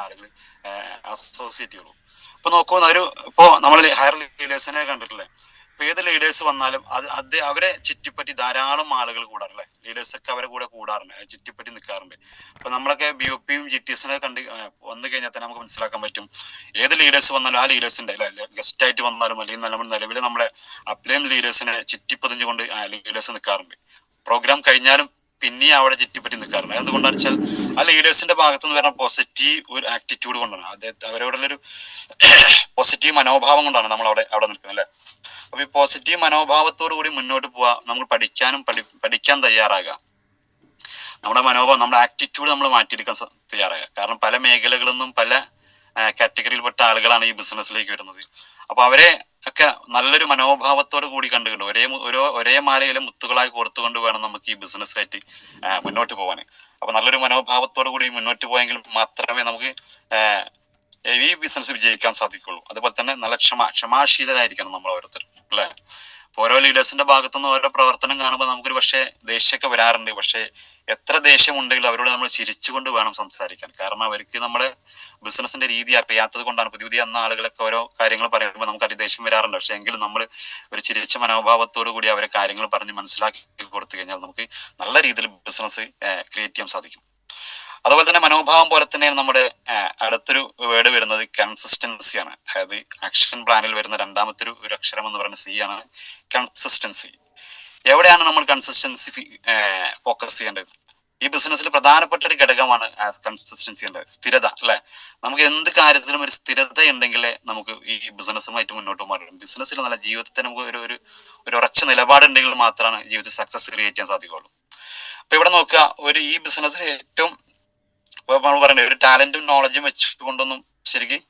ആളുകൾ അസോസിയേറ്റ് ചെയ്യുള്ളൂ. ഇപ്പൊ നോക്കൂ, ഇപ്പോ നമ്മൾ ഹയർ ലീഡേഴ്സിനെ കണ്ടിട്ടില്ലേ? ഇപ്പൊ ഏത് ലീഡേഴ്സ് വന്നാലും അവരെ ചുറ്റിപ്പറ്റി ധാരാളം ആളുകൾ കൂടാറില്ലേ? ലീഡേഴ്സൊക്കെ അവരെ കൂടെ കൂടാറുണ്ട്, ചുറ്റിപ്പറ്റി നിൽക്കാറുണ്ട്. ഇപ്പൊ നമ്മളൊക്കെ BOP യും GTS വന്നു കഴിഞ്ഞാൽ തന്നെ നമുക്ക് മനസ്സിലാക്കാൻ പറ്റും, ഏത് ലീഡേഴ്സ് വന്നാലും ആ ലീഡേഴ്സിന്റെ ഗസ്റ്റ് ആയിട്ട് വന്നാലും അല്ലെങ്കിൽ നിലവിൽ നമ്മളെ അപ്ലൈം ലീഡേഴ്സിനെ ചുറ്റിപ്പതിഞ്ഞുകൊണ്ട് ലീഡേഴ്സ് നിൽക്കാറുണ്ട്. പ്രോഗ്രാം കഴിഞ്ഞാലും പിന്നെ അവിടെ ചുറ്റിപ്പറ്റി നിൽക്കാറുണ്ട്. എന്തുകൊണ്ടാണെന്ന് വെച്ചാൽ ആ ലീഡേഴ്സിന്റെ ഭാഗത്തു നിന്ന് വരുന്ന പോസിറ്റീവ് ഒരു ആറ്റിറ്റ്യൂഡ് കൊണ്ടാണ്, അവരോടുള്ളൊരു പോസിറ്റീവ് മനോഭാവം കൊണ്ടാണ് നമ്മൾ അവിടെ നിൽക്കുന്നത് അല്ലെ. അപ്പൊ ഈ പോസിറ്റീവ് മനോഭാവത്തോടു കൂടി മുന്നോട്ട് പോവാ, നമ്മൾ പഠിക്കാൻ തയ്യാറാകുക, നമ്മുടെ മനോഭാവം, നമ്മുടെ ആറ്റിറ്റ്യൂഡ് നമ്മൾ മാറ്റിയെടുക്കാൻ തയ്യാറാകുക. കാരണം പല മേഖലകളിൽ നിന്നും പല കാറ്റഗറിയിൽപ്പെട്ട ആളുകളാണ് ഈ ബിസിനസ്സിലേക്ക് വരുന്നത്. അപ്പൊ അവരെ ഒക്കെ നല്ലൊരു മനോഭാവത്തോട് കൂടി കണ്ടുകൊണ്ട് ഒരേ മാലയിലെ മുത്തുകളായി കോർത്തുകൊണ്ട് വേണം നമുക്ക് ഈ ബിസിനസ്സിലായിട്ട് മുന്നോട്ട് പോകാൻ. അപ്പൊ നല്ലൊരു മനോഭാവത്തോടു കൂടി മുന്നോട്ട് പോയെങ്കിൽ മാത്രമേ നമുക്ക് ഈ ബിസിനസ് വിജയിക്കാൻ സാധിക്കുള്ളൂ. അതുപോലെ തന്നെ നല്ല ക്ഷമാശീലരായിരിക്കണം നമ്മൾ ഓരോരുത്തരും അല്ലെ. ഓരോ ലീഡേഴ്സിന്റെ ഭാഗത്തുനിന്ന് ഓരോ പ്രവർത്തനം കാണുമ്പോൾ നമുക്കൊരു പക്ഷേ ദേഷ്യമൊക്കെ വരാറുണ്ട്. പക്ഷെ എത്ര ദേഷ്യമുണ്ടെങ്കിലും അവരോട് നമ്മൾ ചിരിച്ചുകൊണ്ട് വേണം സംസാരിക്കാൻ. കാരണം അവർക്ക് നമ്മളെ ബിസിനസിന്റെ രീതി അറിയാത്തത് കൊണ്ടാണ്. പുതിയ എന്ന ആളുകളൊക്കെ ഓരോ കാര്യങ്ങൾ പറയുമ്പോൾ നമുക്ക് അത് ദേഷ്യം വരാറുണ്ട്. പക്ഷെ എങ്കിലും നമ്മൾ ഒരു ചിരിച്ച മനോഭാവത്തോടു കൂടി അവരെ കാര്യങ്ങൾ പറഞ്ഞ് മനസ്സിലാക്കി കൊടുത്തു കഴിഞ്ഞാൽ നമുക്ക് നല്ല രീതിയിൽ ബിസിനസ് ക്രിയേറ്റ് ചെയ്യാൻ സാധിക്കും. അതുപോലെ തന്നെ മനോഭാവം പോലെ തന്നെയാണ് നമ്മുടെ അടുത്തൊരു വേർഡ് വരുന്നത് കൺസിസ്റ്റൻസിയാണ്. അതായത് ആക്ഷൻ പ്ലാനിൽ വരുന്ന രണ്ടാമത്തെ ഒരു അക്ഷരം എന്ന് പറയുന്നത് C ആണ്, കൺസിസ്റ്റൻസി. എവിടെയാണ് നമ്മൾ കൺസിസ്റ്റൻസി ഫോക്കസ് ചെയ്യേണ്ടത്? ഈ ബിസിനസ്സിൽ പ്രധാനപ്പെട്ട ഒരു ഘടകമാണ് കൺസിസ്റ്റൻസി, സ്ഥിരത അല്ലെ. നമുക്ക് എന്ത് കാര്യത്തിലും ഒരു സ്ഥിരത ഉണ്ടെങ്കിലേ നമുക്ക് ഈ ബിസിനസ്സുമായിട്ട് മുന്നോട്ട് പോകാൻ, ബിസിനസ്സിൽ നല്ല ജീവിതത്തിൽ നമുക്ക് ഒരു ഉറച്ച നിലപാടുണ്ടെങ്കിൽ മാത്രമാണ് ജീവിതത്തിൽ സക്സസ് ക്രിയേറ്റ് ചെയ്യാൻ സാധിക്കുള്ളൂ. അപ്പൊ ഇവിടെ നോക്കുക, ഈ ബിസിനസ്സിൽ ഏറ്റവും നമ്മൾ പറയുന്നത് ഒരു ടാലന്റും നോളജും വെച്ചുകൊണ്ടൊന്നും ശരിക്കും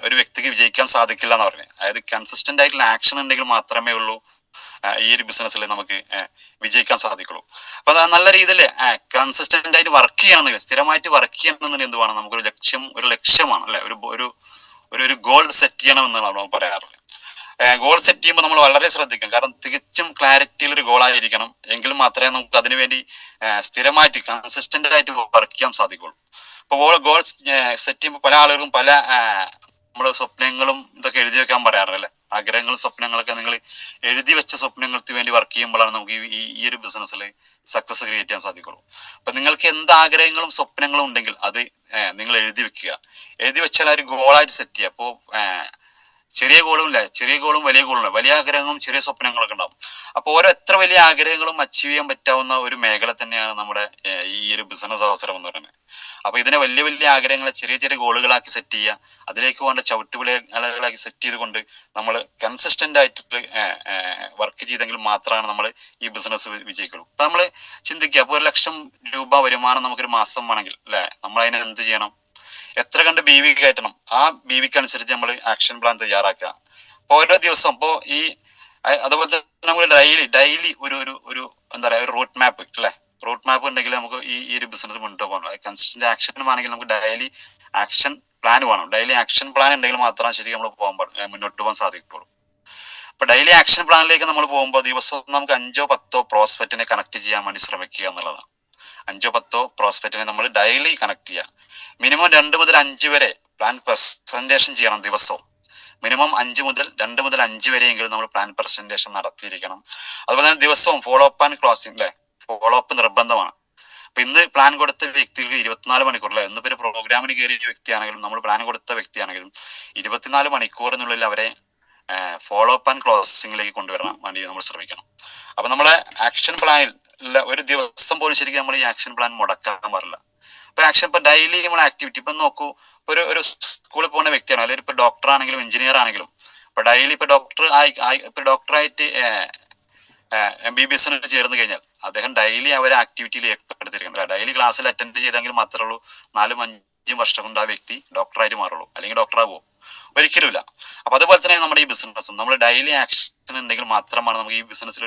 ഒരു വ്യക്തിക്ക് വിജയിക്കാൻ സാധിക്കില്ല എന്ന് പറഞ്ഞത്. അതായത് കൺസിസ്റ്റന്റ് ആയിട്ടുള്ള ആക്ഷൻ ഉണ്ടെങ്കിൽ മാത്രമേ ഉള്ളൂ ഈ ഒരു ബിസിനസ്സിൽ നമുക്ക് വിജയിക്കാൻ സാധിക്കുള്ളൂ. അപ്പൊ നല്ല രീതിയിൽ കൺസിസ്റ്റന്റ് ആയിട്ട് വർക്ക് ചെയ്യണമെന്ന്, സ്ഥിരമായിട്ട് വർക്ക് ചെയ്യണമെന്നുണ്ടെങ്കിൽ എന്ത് വേണം? നമുക്കൊരു ലക്ഷ്യമാണ് അല്ലെ, ഒരു ഗോൾ സെറ്റ് ചെയ്യണമെന്നാണ് നമ്മൾ പറയാറുള്ളത്. ഗോൾ സെറ്റ് ചെയ്യുമ്പോൾ നമ്മൾ വളരെ ശ്രദ്ധിക്കണം. കാരണം തികച്ചും ക്ലാരിറ്റിയിൽ ഒരു ഗോൾ ആയിരിക്കണം. എങ്കിൽ മാത്രമേ നമുക്ക് അതിനുവേണ്ടി സ്ഥിരമായിട്ട് കൺസിസ്റ്റന്റ് ആയിട്ട് വർക്ക് ചെയ്യാൻ സാധിക്കുള്ളൂ. അപ്പോൾ ഗോൾ സെറ്റ് ചെയ്യുമ്പോൾ പല ആളുകളും പല നമ്മുടെ സ്വപ്നങ്ങളും ഇതൊക്കെ എഴുതി വെക്കാൻ പറയാറല്ലേ. ആഗ്രഹങ്ങളും സ്വപ്നങ്ങളൊക്കെ നിങ്ങൾ എഴുതി വെച്ച സ്വപ്നങ്ങൾക്ക് വേണ്ടി വർക്ക് ചെയ്യുമ്പോഴാണ് നമുക്ക് ഈ ഒരു ബിസിനസ്സിൽ സക്സസ് ക്രിയേറ്റ് ചെയ്യാൻ സാധിക്കുള്ളൂ. അപ്പൊ നിങ്ങൾക്ക് എന്ത് ആഗ്രഹങ്ങളും സ്വപ്നങ്ങളും ഉണ്ടെങ്കിൽ അത് നിങ്ങൾ എഴുതി വെക്കുക. എഴുതി വെച്ചാൽ ഒരു ഗോളായിട്ട് സെറ്റ് ചെയ്യുക. അപ്പോൾ ചെറിയ ഗോളും വലിയ ഗോളും, വലിയ ആഗ്രഹങ്ങളും ചെറിയ സ്വപ്നങ്ങളൊക്കെ ഉണ്ടാവും. അപ്പൊ എത്ര വലിയ ആഗ്രഹങ്ങളും അച്ചീവ് ചെയ്യാൻ പറ്റാവുന്ന ഒരു മേഖല തന്നെയാണ് നമ്മുടെ ഈ ഒരു ബിസിനസ് അവസരം എന്ന് പറയുന്നത്. അപ്പൊ ഇതിനെ വലിയ വലിയ ആഗ്രഹങ്ങളെ ചെറിയ ചെറിയ ഗോളുകളാക്കി സെറ്റ് ചെയ്യുക, അതിലേക്ക് വേണ്ട ചവിട്ടുവിളകളാക്കി സെറ്റ് ചെയ്തുകൊണ്ട് നമ്മൾ കൺസിസ്റ്റന്റ് ആയിട്ട് വർക്ക് ചെയ്തെങ്കിൽ മാത്രമാണ് നമ്മൾ ഈ ബിസിനസ് വിജയിക്കുള്ളൂ. അപ്പൊ നമ്മൾ ചിന്തിക്കുക, അപ്പൊ 1 ലക്ഷം രൂപ വരുമാനം നമുക്കൊരു മാസം വേണമെങ്കിൽ അല്ലെ, നമ്മൾ അതിനെ എന്ത് ചെയ്യണം? എത്ര കണ്ട് BV കയറ്റണം? ആ BVക്ക് അനുസരിച്ച് നമ്മൾ ആക്ഷൻ പ്ലാൻ തയ്യാറാക്കുക. അപ്പൊ ഓരോ ദിവസം അതുപോലെ തന്നെ നമുക്ക് ഡെയിലി ഒരു എന്താ പറയുക, ഒരു റൂട്ട് മാപ്പ് അല്ലെ. റൂട്ട് മാപ്പ് ഉണ്ടെങ്കിൽ നമുക്ക് ഈ ഒരു ബിസിനസ് മുന്നോട്ട് പോകണം. കൺസിസ്റ്റന്റ് ആക്ഷൻ ആണെങ്കിൽ നമുക്ക് ഡെയിലി ആക്ഷൻ പ്ലാൻ വേണം. ഡെയിലി ആക്ഷൻ പ്ലാൻ ഉണ്ടെങ്കിൽ മാത്രമേ ശരിക്കും നമ്മൾ മുന്നോട്ട് പോകാൻ സാധിക്കുള്ളൂ. അപ്പൊ ഡെയിലി ആക്ഷൻ പ്ലാനിലേക്ക് നമ്മൾ പോകുമ്പോൾ ദിവസവും നമുക്ക് 5 or 10 പ്രോസ്പെക്റ്റിനെ കണക്ട് ചെയ്യാൻ വേണ്ടി ശ്രമിക്കുക എന്നുള്ളതാണ്. 5 or 10 പ്രോസ്പെക്റ്റിനെ നമ്മൾ ഡെയിലി കണക്ട് ചെയ്യുക. മിനിമം 2 മുതൽ 5 വരെ പ്ലാൻ പ്രസന്റേഷൻ ചെയ്യണം ദിവസവും. മിനിമം 2 മുതൽ 5 വരെയെങ്കിലും നമ്മൾ പ്ലാൻ പ്രസന്റേഷൻ നടത്തിയിരിക്കണം. അതുപോലെ തന്നെ ദിവസവും ഫോളോ അപ്പ് ആൻഡ് ക്ലോസിംഗ് അല്ലെ, ഫോളോ അപ്പ് നിർബന്ധമാണ്. അപ്പൊ ഇന്ന് പ്ലാൻ കൊടുത്ത വ്യക്തികൾക്ക് 24 മണിക്കൂർ അല്ലെ, ഇന്നിപ്പോ ഒരു പ്രോഗ്രാമിന് കയറിയ വ്യക്തിയാണെങ്കിലും നമ്മൾ പ്ലാൻ കൊടുത്ത വ്യക്തിയാണെങ്കിലും 24 മണിക്കൂറിനുള്ളിൽ അവരെ ഫോളോ അപ്പ് ആൻഡ് ക്ലോസിംഗിലേക്ക് കൊണ്ടുവരണം വേണ്ടി നമ്മൾ ശ്രമിക്കണം. അപ്പൊ നമ്മളെ ആക്ഷൻ പ്ലാനിൽ ഒരു ദിവസം പോലും ശരിക്കും നമ്മൾ ഈ ആക്ഷൻ പ്ലാൻ മുടക്കാൻ പാടില്ല. ഇപ്പൊ ഡെയിലി നമ്മൾ ആക്ടിവിറ്റി ഇപ്പൊ നോക്കൂ, ഒരു സ്കൂളിൽ പോകുന്ന വ്യക്തിയാണ്, അല്ലെങ്കിൽ ഇപ്പൊ ഡോക്ടർ ആണെങ്കിലും എഞ്ചിനീയർ ആണെങ്കിലും ഇപ്പൊ ഡെയിലി ഇപ്പൊ ഡോക്ടറായിട്ട് MBBS ചേർന്ന് കഴിഞ്ഞാൽ അദ്ദേഹം ഡെയിലി അവരെ ആക്ടിവിറ്റിയിൽ ഏർപ്പെടുത്തിയിരിക്കണം. ഡെയിലി ക്ലാസ്സിൽ അറ്റൻഡ് ചെയ്തെങ്കിൽ മാത്രമേ ഉള്ളൂ 4-5 വർഷം കൊണ്ട് ആ വ്യക്തി ഡോക്ടറായിട്ട് മാറുള്ളൂ, അല്ലെങ്കിൽ ഡോക്ടറാകുമോ? ഒരിക്കലുമില്ല. അപ്പൊ അതുപോലെ തന്നെ നമ്മുടെ ഈ ബിസിനസ്സും നമ്മൾ ഡെയിലി ആക്ഷൻ ഉണ്ടെങ്കിൽ മാത്രമാണ് നമുക്ക് ഈ ബിസിനസ്സിൽ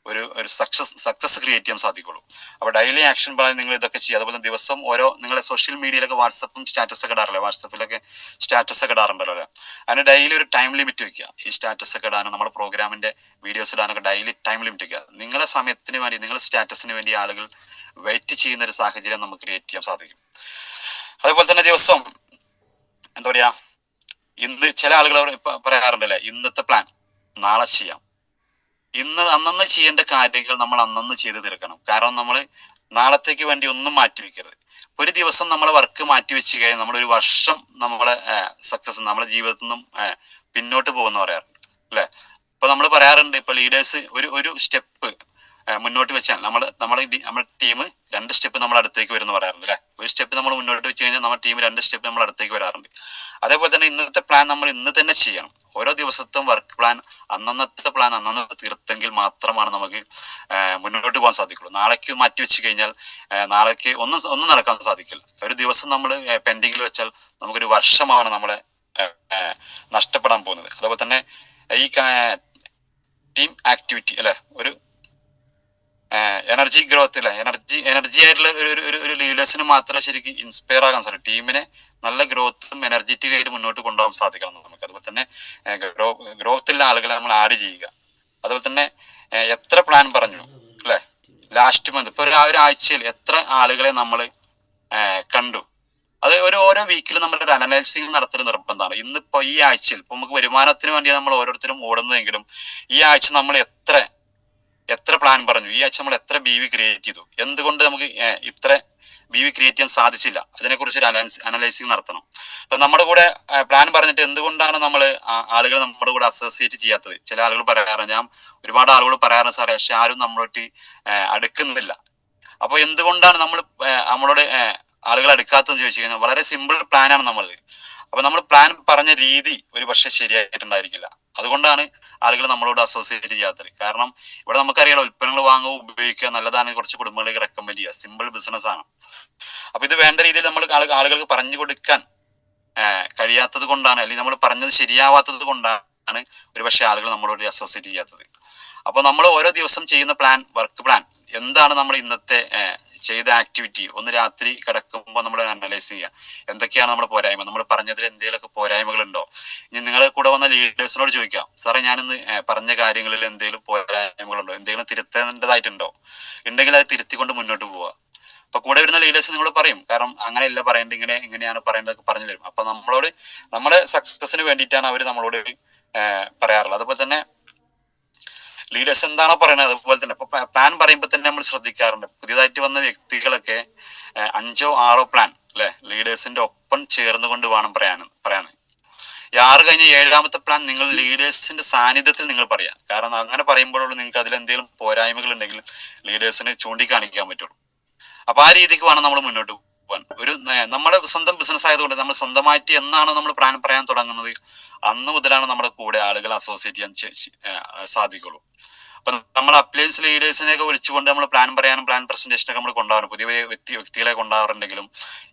ഒരു സക്സസ് ക്രിയേറ്റ് ചെയ്യാൻ സാധിക്കുള്ളൂ. അപ്പൊ ഡെയിലി ആക്ഷൻ പ്ലാൻ നിങ്ങൾ ഇതൊക്കെ ചെയ്യുക. അതുപോലെ ദിവസം നിങ്ങളെ സോഷ്യൽ മീഡിയയിലൊക്കെ വാട്സപ്പും സ്റ്റാറ്റസ് ഒക്കെ ഇടാറില്ല, വാട്സപ്പിലൊക്കെ സ്റ്റാറ്റസ് ഒക്കെ ഇടാറുണ്ടല്ലോ അല്ലെ. അതിന് ഡെയിലി ഒരു ടൈം ലിമിറ്റ് വെക്കുക. ഈ സ്റ്റാറ്റസ് ഒക്കെ ഇടാനും നമ്മുടെ പ്രോഗ്രാമിന്റെ വീഡിയോസ് ഇടാനൊക്കെ ഡെയിലി ടൈം ലിമിറ്റ് വെക്കുക. നിങ്ങളുടെ സമയത്തിന് വേണ്ടി, നിങ്ങളുടെ സ്റ്റാറ്റസിന് വേണ്ടി ആളുകൾ വെയിറ്റ് ചെയ്യുന്ന ഒരു സാഹചര്യം നമുക്ക് ക്രിയേറ്റ് ചെയ്യാൻ സാധിക്കും. അതേപോലെ തന്നെ ദിവസം എന്താ പറയാ, ഇന്ന് ചില ആളുകൾ പറയാറുണ്ടല്ലേ, ഇന്നത്തെ പ്ലാൻ നാളെ ചെയ്യാം. അന്നന്ന് ചെയ്യേണ്ട കാര്യങ്ങൾ നമ്മൾ അന്നന്ന് ചെയ്ത് തീർക്കണം. കാരണം നമ്മൾ നാളത്തേക്ക് വേണ്ടി ഒന്നും മാറ്റി വെക്കരുത്. ഒരു ദിവസം നമ്മളെ വർക്ക് മാറ്റി വെച്ച് കഴിഞ്ഞാൽ നമ്മളൊരു വർഷം നമ്മളെ സക്സസ് നമ്മുടെ ജീവിതത്തിൽ നിന്നും പിന്നോട്ട് പോകുന്ന പറയാറുണ്ട് അല്ലെ. ഇപ്പൊ നമ്മൾ പറയാറുണ്ട്, ഇപ്പൊ ലീഡേഴ്സ് ഒരു സ്റ്റെപ്പ് മുന്നോട്ട് വെച്ചാൽ നമ്മുടെ ടീം 2 സ്റ്റെപ്പ് നമ്മൾ അടുത്തേക്ക് വരുമെന്ന് പറയാറുണ്ട് അല്ലെ. ഒരു സ്റ്റെപ്പ് നമ്മൾ മുന്നോട്ട് വെച്ച് കഴിഞ്ഞാൽ നമ്മുടെ ടീം 2 സ്റ്റെപ്പ് നമ്മൾ അടുത്തേക്ക് വരാറുണ്ട്. അതേപോലെ തന്നെ ഇന്നത്തെ പ്ലാൻ നമ്മൾ ഇന്ന് തന്നെ ചെയ്യണം. ഓരോ ദിവസത്തും വർക്ക് പ്ലാൻ അന്നത്തെ പ്ലാൻ അന്നന്ന് തീർത്തെങ്കിൽ മാത്രമാണ് നമുക്ക് മുന്നോട്ട് പോകാൻ സാധിക്കുള്ളൂ. നാളേക്ക് മാറ്റി വെച്ച് കഴിഞ്ഞാൽ നാളേക്ക് ഒന്നും നടക്കാൻ സാധിക്കില്ല. ഒരു ദിവസം നമ്മൾ പെൻഡിങ്ങിൽ വെച്ചാൽ നമുക്കൊരു വർഷമാണ് നമ്മളെ നഷ്ടപ്പെടാൻ പോകുന്നത്. അതുപോലെ തന്നെ ഈ ടീം ആക്ടിവിറ്റി അല്ലെ, ഒരു എനർജി ഗ്രോത്ത് അല്ലെ, എനർജി ആയിട്ടുള്ള ഒരു ലീഡേഴ്സിന് മാത്രമേ ശരിക്കും ഇൻസ്പയർ ആകാൻ സാധിക്കും. ടീമിനെ നല്ല ഗ്രോത്തും എനർജറ്റിക് ആയിട്ട് മുന്നോട്ട് കൊണ്ടുപോകാൻ സാധിക്കണം നമുക്ക്. അതുപോലെ തന്നെ ഗ്രോത്തുള്ള ആളുകളെ നമ്മൾ ആഡ് ചെയ്യുക. അതുപോലെ തന്നെ എത്ര പ്ലാൻ പറഞ്ഞു അല്ലെ, ലാസ്റ്റ് മന്ത് ഇപ്പൊ ഒരാഴ്ചയിൽ എത്ര ആളുകളെ നമ്മൾ കണ്ടു, അത് ഓരോ വീക്കിലും നമ്മളൊരു അനലൈസിങ് നടത്തൽ നിർബന്ധമാണ്. ഇന്നിപ്പോ ഈ ആഴ്ചയിൽ ഇപ്പൊ നമുക്ക് വരുമാനത്തിന് വേണ്ടിയാണ് നമ്മൾ ഓരോരുത്തരും ഓടുന്നതെങ്കിലും ഈ ആഴ്ച നമ്മൾ എത്ര പ്ലാൻ പറഞ്ഞു, ഈ ആഴ്ച നമ്മൾ എത്ര BV ക്രിയേറ്റ് ചെയ്തു, എന്തുകൊണ്ട് നമുക്ക് ഇത്ര BV ക്രിയേറ്റ് ചെയ്യാൻ സാധിച്ചില്ല, അതിനെക്കുറിച്ച് ഒരു അനലൈസിങ് നടത്തണം. അപ്പൊ നമ്മുടെ കൂടെ പ്ലാൻ പറഞ്ഞിട്ട് എന്തുകൊണ്ടാണ് നമ്മൾ ആളുകൾ നമ്മുടെ കൂടെ അസോസിയേറ്റ് ചെയ്യാത്തത്? ചില ആളുകൾ പറയാറുണ്ട്, ഞാൻ ഒരുപാട് ആളുകൾ പറയാറുണ്ട് സാറേ, പക്ഷെ ആരും നമ്മളോട്ട് അടുക്കുന്നില്ല. അപ്പൊ എന്തുകൊണ്ടാണ് നമ്മളോട് ആളുകൾ അടുക്കാത്തതെന്ന് ചോദിച്ചു കഴിഞ്ഞാൽ വളരെ സിമ്പിൾ പ്ലാനാണ് നമ്മളത്. അപ്പൊ നമ്മൾ പ്ലാൻ പറഞ്ഞ രീതി ഒരു പക്ഷെ ശരിയായിട്ടുണ്ടായിരിക്കില്ല. അതുകൊണ്ടാണ് ആളുകൾ നമ്മളോട് അസോസിയേറ്റ് ചെയ്യാത്തത്. കാരണം ഇവിടെ നമുക്കറിയാലോ, ഉൽപ്പന്നങ്ങൾ വാങ്ങുക, ഉപയോഗിക്കുക, നല്ലതാണ്, കുറച്ച് കുടുംബങ്ങളിലേക്ക് റെക്കമെൻഡ് ചെയ്യുക, സിമ്പിൾ ബിസിനസ് ആണ്. അപ്പൊ ഇത് വേണ്ട രീതിയിൽ നമ്മൾ ആളുകൾക്ക് പറഞ്ഞു കൊടുക്കാൻ കഴിയാത്തത് കൊണ്ടാണ്, അല്ലെങ്കിൽ നമ്മൾ പറഞ്ഞത് ശരിയാവാത്തത് കൊണ്ടാണ് ഒരുപക്ഷെ ആളുകൾ നമ്മളോട് അസോസിയേറ്റ് ചെയ്യാത്തത്. അപ്പൊ നമ്മൾ ഓരോ ദിവസം ചെയ്യുന്ന വർക്ക് പ്ലാൻ എന്താണ്, നമ്മൾ ഇന്നത്തെ ചെയ്ത ആക്ടിവിറ്റി ഒന്ന് രാത്രി കിടക്കുമ്പോൾ നമ്മൾ അനലൈസ് ചെയ്യുക. എന്തൊക്കെയാണ് നമ്മുടെ പോരായ്മ, നമ്മൾ പറഞ്ഞതിൽ എന്തെങ്കിലുമൊക്കെ പോരായ്മകളുണ്ടോ. ഇനി നിങ്ങളെ കൂടെ വന്ന ലീഡേഴ്സിനോട് ചോദിക്കാം, സാറേ ഞാനിന്ന് പറഞ്ഞ കാര്യങ്ങളിൽ എന്തെങ്കിലും പോരായ്മകളുണ്ടോ, എന്തെങ്കിലും തിരുത്തേണ്ടതായിട്ടുണ്ടോ, ഉണ്ടെങ്കിൽ അത് തിരുത്തിക്കൊണ്ട് മുന്നോട്ട് പോവുക. അപ്പൊ കൂടെ വരുന്ന ലീഡേഴ്സ് നിങ്ങൾ പറയും, കാരണം അങ്ങനെയല്ല പറയേണ്ടത്, ഇങ്ങനെയാണ് പറയേണ്ടതൊക്കെ പറഞ്ഞു തരും. അപ്പൊ നമ്മുടെ സക്സസിന് വേണ്ടിയിട്ടാണ് അവർ നമ്മളോട് പറയാറുള്ളത്. അതുപോലെ തന്നെ ലീഡേഴ്സ് എന്താണോ പറയുന്നത് അതുപോലെ തന്നെ ഇപ്പൊ പ്ലാൻ പറയുമ്പോൾ തന്നെ നമ്മൾ ശ്രദ്ധിക്കാറുണ്ട്, പുതിയതായിട്ട് വന്ന വ്യക്തികളൊക്കെ 5 or 6 പ്ലാൻ അല്ലെ ലീഡേഴ്സിന്റെ ഒപ്പം ചേർന്നുകൊണ്ട് വേണം പറയാൻ. 6 കഴിഞ്ഞ 7ാമത്തെ പ്ലാൻ നിങ്ങൾ ലീഡേഴ്സിന്റെ സാന്നിധ്യത്തിൽ നിങ്ങൾ പറയാം. കാരണം അങ്ങനെ പറയുമ്പോഴുള്ള നിങ്ങൾക്ക് അതിൽ എന്തെങ്കിലും പോരായ്മകൾ ഉണ്ടെങ്കിൽ ലീഡേഴ്സിന് ചൂണ്ടിക്കാണിക്കാൻ പറ്റുള്ളൂ. അപ്പൊ ആ രീതിക്ക് വേണം നമ്മൾ മുന്നോട്ട് പോകാൻ. നമ്മുടെ സ്വന്തം ബിസിനസ് ആയതുകൊണ്ട് നമ്മൾ സ്വന്തമായിട്ട് എന്നാണ് നമ്മൾ പ്ലാൻ പറയാൻ തുടങ്ങുന്നത്, അന്ന് മുതലാണ് നമ്മുടെ കൂടെ ആളുകൾ അസോസിയേറ്റ് ചെയ്യാൻ സാധിക്കുള്ളൂ. അപ്പൊ നമ്മൾ അപ്ലയൻസ് ലീഡേഴ്സിനെയൊക്കെ വിളിച്ചുകൊണ്ട് നമ്മൾ പ്ലാൻ പറയാനും പ്ലാൻ പ്രസന്റേഷനൊക്കെ നമ്മൾ കൊണ്ടുപോകാറുണ്ട്. പുതിയ വ്യക്തികളെ കൊണ്ടുപോകാറുണ്ടെങ്കിലും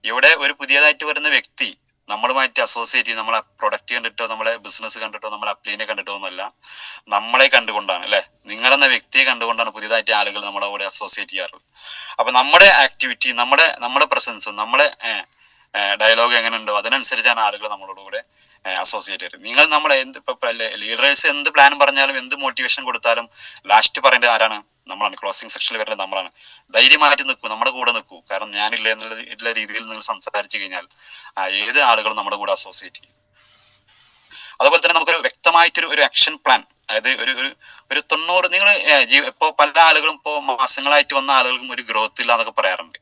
ഇവിടെ ഒരു പുതിയതായിട്ട് വരുന്ന വ്യക്തി നമ്മളുമായിട്ട് അസോസിയേറ്റ് ചെയ്യും. നമ്മളെ പ്രൊഡക്റ്റ് കണ്ടിട്ടോ നമ്മളെ ബിസിനസ് കണ്ടിട്ടോ നമ്മളെ അപ്ലൈനെ കണ്ടിട്ടോ ഒന്നുമല്ല, നമ്മളെ കണ്ടുകൊണ്ടാണ് അല്ലെ, നിങ്ങളെന്ന വ്യക്തിയെ കണ്ടുകൊണ്ടാണ് പുതിയതായിട്ട് ആളുകൾ നമ്മളെ കൂടെ അസോസിയേറ്റ് ചെയ്യാറുള്ളത്. അപ്പൊ നമ്മുടെ ആക്ടിവിറ്റി, നമ്മുടെ പ്രസൻസ്, നമ്മുടെ ഡയലോഗ് എങ്ങനെ ഉണ്ടോ അതിനനുസരിച്ചാണ് ആളുകൾ നമ്മളോട് കൂടെ അസോസിയേറ്റ് ചെയ്തത്. നിങ്ങൾ നമ്മളെ ലീഡേഴ്സ് എന്ത് പ്ലാൻ പറഞ്ഞാലും എന്ത് മോട്ടിവേഷൻ കൊടുത്താലും ലാസ്റ്റ് പറയേണ്ടത് ആരാണ്? നമ്മളാണ്. ക്ലോസിംഗ് സെക്ഷനിൽ വരുന്നത് നമ്മളാണ്. ധൈര്യമായിട്ട് നിൽക്കൂ, നമ്മുടെ കൂടെ നിൽക്കൂ. കാരണം ഞാനില്ല എന്നുള്ള രീതിയിൽ നിങ്ങൾ സംസാരിച്ചു കഴിഞ്ഞാൽ ഏത് ആളുകളും നമ്മുടെ കൂടെ അസോസിയേറ്റ് ചെയ്യും. അതുപോലെ തന്നെ നമുക്കൊരു വ്യക്തമായിട്ടൊരു ആക്ഷൻ പ്ലാൻ, അതായത് ഒരു 90 നിങ്ങൾ ഇപ്പോൾ പല ആളുകളും ഇപ്പോൾ മാസങ്ങളായിട്ട് വന്ന ആളുകൾക്കും ഒരു ഗ്രോത്ത് ഇല്ല എന്നൊക്കെ പറയാറുണ്ട്.